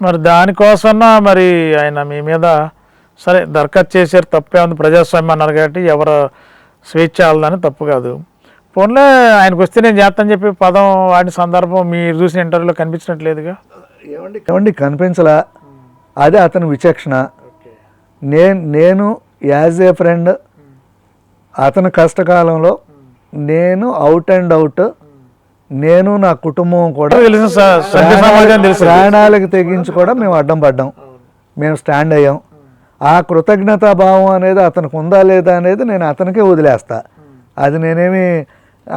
మరి దానికోసమన్నా మరి ఆయన మీ మీద సరే దరఖాస్తు చేశారు, తప్పే ఉంది, ప్రజాస్వామ్యం అన్నారు కాబట్టి ఎవరు స్వేచ్ఛ ఆడదని తప్పు కాదు. ఫోన్లో ఆయనకు వస్తే నేను చేస్తాను చెప్పి పదం వాడిన సందర్భం మీరు చూసిన ఇంటర్వ్యూలో కనిపించినట్లేదుగా.
ఏమండి కనిపించలా, అదే అతని విచక్షణ. నేను యాజ్ ఏ ఫ్రెండ్ అతని కష్టకాలంలో నేను అవుట్ అండ్ అవుట్, నేను నా కుటుంబం కూడా
తెలుసు సార్, సభ్య సమాజం తెలుసు.
ప్రాణాలకు తెగించి కూడా మేము అడ్డం పడ్డాం, మేము స్టాండ్ అయ్యాం. ఆ కృతజ్ఞతా భావం అనేది అతనికి ఉందా లేదా అనేది నేను అతనికే వదిలేస్తా. అది నేనేమి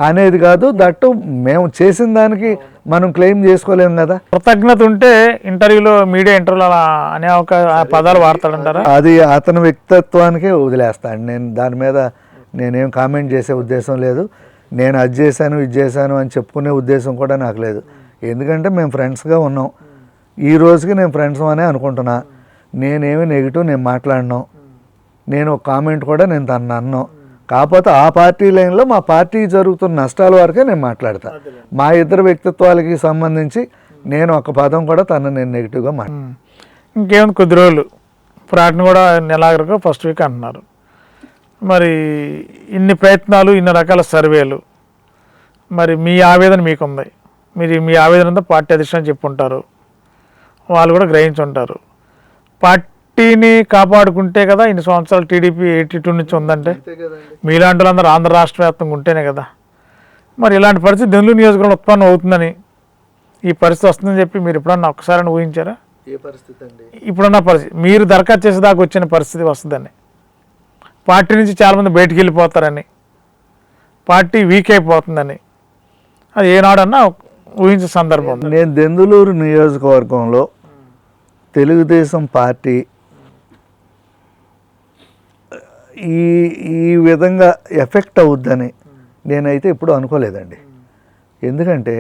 అనేది కాదు. దట్టు మేము చేసిన దానికి మనం క్లెయిమ్ చేసుకోలేము కదా.
కృతజ్ఞత ఉంటే ఇంటర్వ్యూలో మీడియా ఇంటర్వ్యూలో అలా అనే ఒక పదాలు వాడతాడంటారా?
అది అతని వ్యక్తిత్వానికే వదిలేస్తాను. నేను దాని మీద నేనేం కామెంట్ చేసే ఉద్దేశం లేదు. నేను అది చేశాను ఇది చేశాను అని చెప్పుకునే ఉద్దేశం కూడా నాకు లేదు. ఎందుకంటే మేము ఫ్రెండ్స్గా ఉన్నాం. ఈ రోజుకి నేను ఫ్రెండ్స్ అనే అనుకుంటున్నా. నేనేమి నెగిటివ్ నేను మాట్లాడినాం, నేను ఒక కామెంట్ కూడా నేను తను అన్నాం. కాకపోతే ఆ పార్టీ లైన్లో మా పార్టీ జరుగుతున్న నష్టాల వరకే నేను మాట్లాడతా. మా ఇద్దరు వ్యక్తిత్వాలకి సంబంధించి నేను ఒక పదం కూడా తను నేను నెగిటివ్గా
ఇంకేముంది, కొద్ది రోజులు ప్రాటను కూడా నెలాఖరుగా ఫస్ట్ వీక్ అంటున్నారు. మరి ఇన్ని ప్రయత్నాలు, ఇన్ని రకాల సర్వేలు, మరి మీ ఆవేదన మీకుంది. మీరు మీ ఆవేదన అంతా పార్టీ అధిష్టానం చెప్పుంటారు, వాళ్ళు కూడా గ్రహించుంటారు. పార్టీని కాపాడుకుంటే కదా ఇన్ని సంవత్సరాలు టీడీపీ 82 నుంచి ఉందంటే, మీలాంటి వాళ్ళందరూ ఆంధ్ర రాష్ట్ర వ్యాప్తంగా ఉంటేనే కదా. మరి ఇలాంటి పరిస్థితి దెందులూరు నియోజకవర్గంలో ఉత్పన్నం అవుతుందని, ఈ పరిస్థితి వస్తుందని చెప్పి మీరు ఎప్పుడన్నా ఒక్కసారి ఊహించారా?
ఏ పరిస్థితి అండి?
ఇప్పుడున్న పరిస్థితి, మీరు దరఖాస్తు చేసేదాకా వచ్చిన పరిస్థితి వస్తుందని, పార్టీ నుంచి చాలామంది బయటికి వెళ్ళిపోతారని, పార్టీ వీక్ అయిపోతుందని, అది ఏనాడన్నా ఊహించే సందర్భం.
నేను దెందులూరు నియోజకవర్గంలో తెలుగుదేశం పార్టీ ఈ విధంగా ఎఫెక్ట్ అవుద్దని నేనైతే ఎప్పుడు అనుకోలేదండి. ఎందుకంటే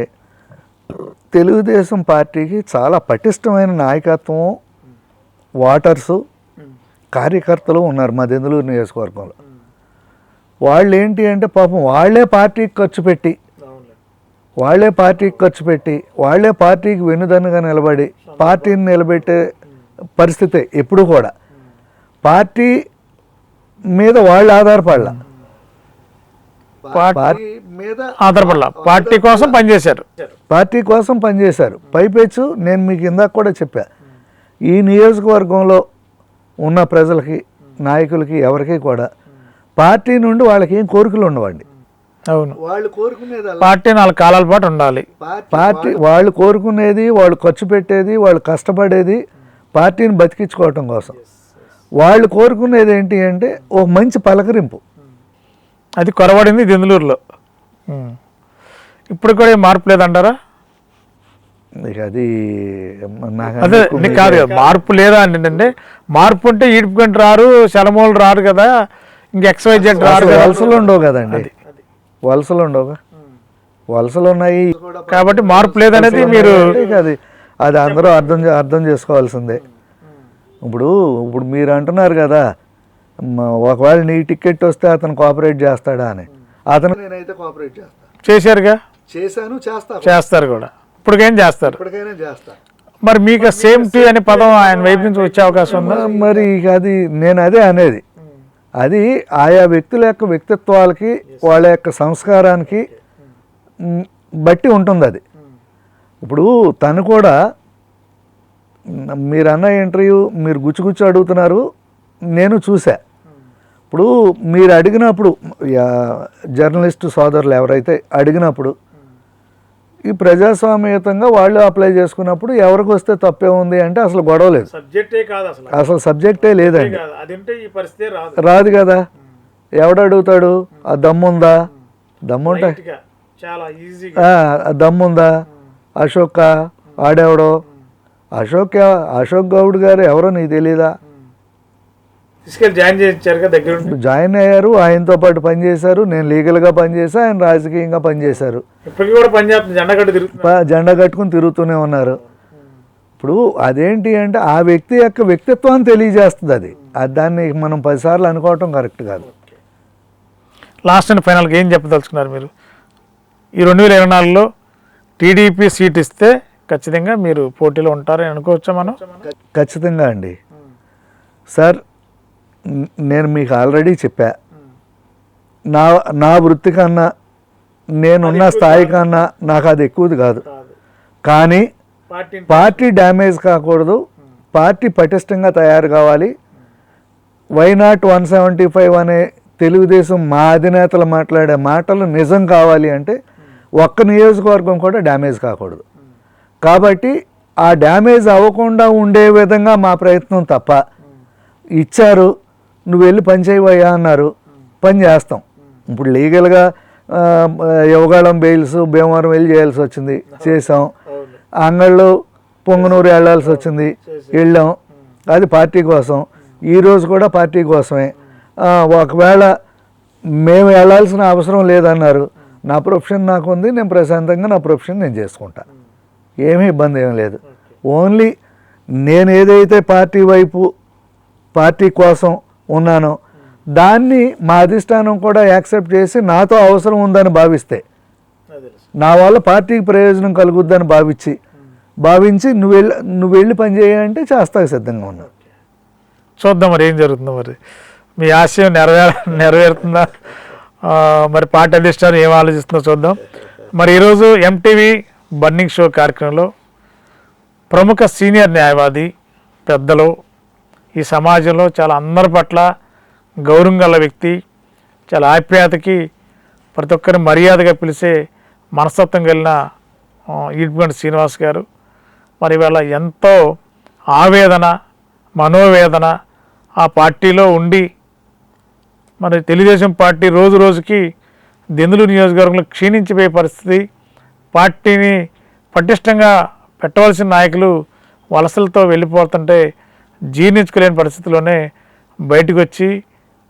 తెలుగుదేశం పార్టీకి చాలా పటిష్టమైన నాయకత్వం, ఓటర్సు, కార్యకర్తలు ఉన్నారు మా దెందులూరు నియోజకవర్గంలో. వాళ్ళు ఏంటి అంటే పాపం వాళ్ళే పార్టీకి ఖర్చు పెట్టి, వాళ్ళే పార్టీకి వెన్నుదన్నుగా నిలబడి పార్టీని నిలబెట్టే పరిస్థితే ఎప్పుడు కూడా. పార్టీ మీద వాళ్ళు ఆధారపడాల,
పార్టీ కోసం
పనిచేశారు. పైపెచ్చు నేను మీకు ఇందాక కూడా చెప్పా, ఈ నియోజకవర్గంలో ఉన్న ప్రజలకి, నాయకులకి, ఎవరికి కూడా పార్టీ నుండి వాళ్ళకి ఏం కోరికలు ఉండవండి.
అవును,
వాళ్ళు కోరుకునేది
పార్టీ 4 కాలాల పాటు ఉండాలి.
పార్టీ వాళ్ళు కోరుకునేది, వాళ్ళు ఖర్చు పెట్టేది, వాళ్ళు కష్టపడేది పార్టీని బతికించుకోవటం కోసం. వాళ్ళు కోరుకునేది ఏంటి అంటే ఒక మంచి పలకరింపు.
అది కొరవడింది దెందులూరులో. ఇప్పుడు కూడా మార్పు లేదంటారా?
అది
అదే కాదు కదా, మార్పు లేదా అంటే మార్పు ఉంటే ఈడ్పుకుంటూ రారు, శలమూలు రారు కదా, ఇంక XYZ రారు.
వలసలు ఉండవు కదండి, వలసలు ఉండవుగా. వలసలు ఉన్నాయి
కాబట్టి మార్పు లేదనేది మీరు
అది అందరూ అర్థం చేసుకోవాల్సిందే. ఇప్పుడు మీరు అంటున్నారు కదా, ఒకవేళ నీ టికెట్ వస్తే అతను కోఆపరేట్ చేస్తాడా అని. అతను నేనైతే కోఆపరేట్
చేశారుగా, చేస్తారు కూడా, ఇప్పటికైనా చేస్తారు. మరి మీకు సేమ్ టీ అనే పదం ఆయన వైపు నుంచి వచ్చే అవకాశం ఉందా?
మరి అది నేను అదే అనేది, అది ఆయా వ్యక్తుల యొక్క వ్యక్తిత్వాలకి, వాళ్ళ యొక్క సంస్కారానికి బట్టి ఉంటుంది అది. ఇప్పుడు తను కూడా మీరు అన్న ఇంటర్వ్యూ మీరు గుచ్చి అడుగుతున్నారు, నేను చూసా. ఇప్పుడు మీరు అడిగినప్పుడు జర్నలిస్టు సోదరులు ఎవరైతే అడిగినప్పుడు, ఈ ప్రజాస్వామ్యతంగా వాళ్ళు అప్లై చేసుకున్నప్పుడు ఎవరికి వస్తే తప్పే ఉంది అంటే అసలు గొడవ లేదు, అసలు సబ్జెక్టే లేదండి. రాదు కదా. ఎవడు అడుగుతాడు? ఆ దమ్ముందా? దమ్ముంటా దమ్ముందా? అశోక్ ఆడెవడో? అశోక్ గౌడ్ గారు ఎవరో నీకు తెలీదా? జాయిన్ అయ్యారు, ఆయనతో పాటు పనిచేశారు. నేను లీగల్గా పనిచేసా, ఆయన రాజకీయంగా పనిచేశారు. జెండా కట్టుకుని తిరుగుతూనే ఉన్నారు. ఇప్పుడు అదేంటి అంటే ఆ వ్యక్తి యొక్క వ్యక్తిత్వాన్ని తెలియజేస్తుంది. అది దాన్ని మనం 10 సార్లు అనుకోవటం కరెక్ట్ కాదు.
లాస్ట్ అండ్ ఫైనల్గా ఏం చెప్పదలుచుకున్నారు మీరు? ఈ 2024లో టీడీపీ సీట్ ఇస్తే ఖచ్చితంగా మీరు పోటీలో ఉంటారని అనుకోవచ్చా మనం?
ఖచ్చితంగా అండి. సార్, నేను మీకు ఆల్రెడీ చెప్పా, నా వృత్తి కన్నా నేనున్న స్థాయి కన్నా నాకు అది ఎక్కువది కాదు. కానీ పార్టీ డ్యామేజ్ కాకూడదు, పార్టీ పటిష్టంగా తయారు కావాలి. వైనాట్ 175 అనే తెలుగుదేశం మా అధినేతలు మాట్లాడే మాటలు నిజం కావాలి అంటే ఒక్క నియోజకవర్గం కూడా డ్యామేజ్ కాకూడదు. కాబట్టి ఆ డ్యామేజ్ అవ్వకుండా ఉండే విధంగా మా ప్రయత్నం తప్ప, ఇచ్చారు నువ్వు వెళ్ళి పని చేయవయ్యా అన్నారు, పని చేస్తాం. ఇప్పుడు లీగల్గా యువగాళం బెయిల్స్ భీమవరం వెళ్ళి చేయాల్సి వచ్చింది, చేసాం. అంగళ్ళు పొంగనూరు వెళ్ళాల్సి వచ్చింది, వెళ్ళాం. అది పార్టీ కోసం. ఈరోజు కూడా పార్టీ కోసమే. ఒకవేళ మేము వెళ్ళాల్సిన అవసరం లేదన్నారు, నా ప్రొఫెషన్ నాకు ఉంది, నేను ప్రశాంతంగా నా ప్రొఫెషన్ నేను చేసుకుంటా, ఏమీ ఇబ్బంది ఏం లేదు. ఓన్లీ నేను ఏదైతే పార్టీ వైపు పార్టీ కోసం ఉన్నానో దాన్ని మా అధిష్టానం కూడా యాక్సెప్ట్ చేసి నాతో అవసరం ఉందని భావిస్తే, నా వల్ల పార్టీకి ప్రయోజనం కలుగుద్దని భావించి నువ్వు వెళ్ళి పని చేయాలంటే చేస్తాకు సిద్ధంగా ఉన్నాను.
చూద్దాం మరి ఏం జరుగుతుందో. మరి మీ ఆశయం నెరవేరుతుందా, మరి పార్టీ అధిష్టానం ఏం ఆలోచిస్తుందో చూద్దాం. మరి ఈరోజు ఎంటీవీ బర్నింగ్ షో కార్యక్రమంలో ప్రముఖ సీనియర్ న్యాయవాది, పెద్దలు, ఈ సమాజంలో చాలా అందరి పట్ల గౌరవం గల వ్యక్తి, చాలా ఆప్యాయతకి ప్రతి ఒక్కరిని మర్యాదగా పిలిచే మనస్తత్వం కలిగిన ఈడ్పుగంటి శ్రీనివాస్ గారు మరి ఇవాళ ఎంతో ఆవేదన, మనోవేదన ఆ పార్టీలో ఉండి, మరి తెలుగుదేశం పార్టీ రోజు రోజుకి దెందులూరు నియోజకవర్గంలో క్షీణించిపోయే పరిస్థితి, పార్టీని పటిష్టంగా పెట్టవలసిన నాయకులు వలసలతో వెళ్ళిపోతుంటే జీర్ణించుకోలేని పరిస్థితిలోనే బయటకు వచ్చి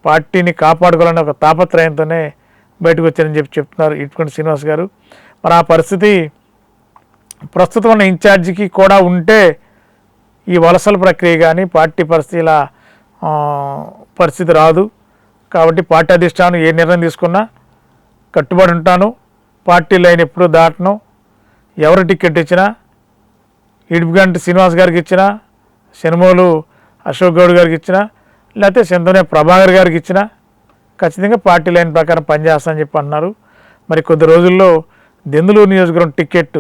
పార్టీని కాపాడుకోవాలనే ఒక తాపత్రయంతోనే బయటకు వచ్చారని చెప్తున్నారు ఈడ్పుగంటి శ్రీనివాస్ గారు. మరి ఆ పరిస్థితి ప్రస్తుతం ఉన్న ఇన్ఛార్జికి కూడా ఉంటే ఈ వలసల ప్రక్రియ కానీ పార్టీ పరిస్థితి ఇలా పరిస్థితి రాదు. కాబట్టి పార్టీ అధిష్టానం ఏ నిర్ణయం తీసుకున్నా కట్టుబడి ఉంటాను, పార్టీ లైన్ ఎప్పుడూ దాటను. ఎవరు టికెట్ ఇచ్చినా, ఈడ్పుగంటి శ్రీనివాస్ గారికి ఇచ్చినా, శనుమోలు అశోక్ గౌడ్ గారికి ఇచ్చినా, లేకపోతే సింధనే ప్రభాకర్ గారికి ఇచ్చినా ఖచ్చితంగా పార్టీ లైన్ ప్రకారం పనిచేస్తామని చెప్పి అన్నారు. మరి కొద్ది రోజుల్లో దెందులూరు నియోజకవర్గం టికెట్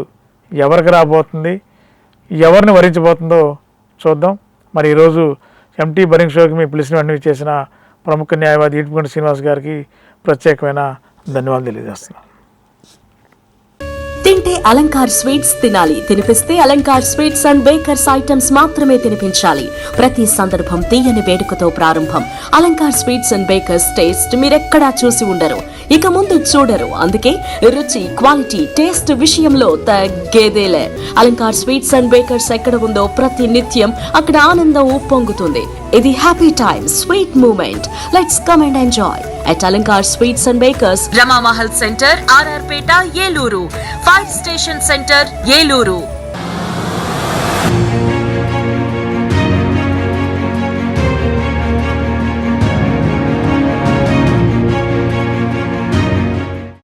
ఎవరికి రాబోతుంది, ఎవరిని వరించబోతుందో చూద్దాం. మరి ఈరోజు ఎంటీ బర్నింగ్ షోకి మీ పిలిచిన వెంటనే చేసిన ప్రముఖ న్యాయవాది ఈడ్పుగంటి శ్రీనివాస్ గారికి ప్రత్యేకమైన ధన్యవాదాలు తెలియజేస్తున్నాను.
తింటే అలంకార్ స్వీట్స్ తినాలి, తినిపిస్తే Alankar sweets and bakers items మాత్రమే తినిపించాలి. ప్రతి సందర్భం తీయని వేడుకతో ప్రారంభం. Alankar sweets and bakers taste మీరెక్కడా చూసి ఉండరు, ఇక ముందు చూడరు. అందుకే రుచి, క్వాలిటీ, టేస్ట్ విషయంలో తగ్గేదేలే. అలంకార్ స్వీట్స్ అండ్ బేకర్స్ ఎక్కడ ఉందో ప్రతి నిత్యం అక్కడ ఆనందం ఉప్పొంగుతుంది. ఇది happy time, sweet moment. Let's come and enjoy at Alankar Sweets and Bakers, Rama Mahal Center, RR Peta, Yeluru, 5 Station Center, Yeluru.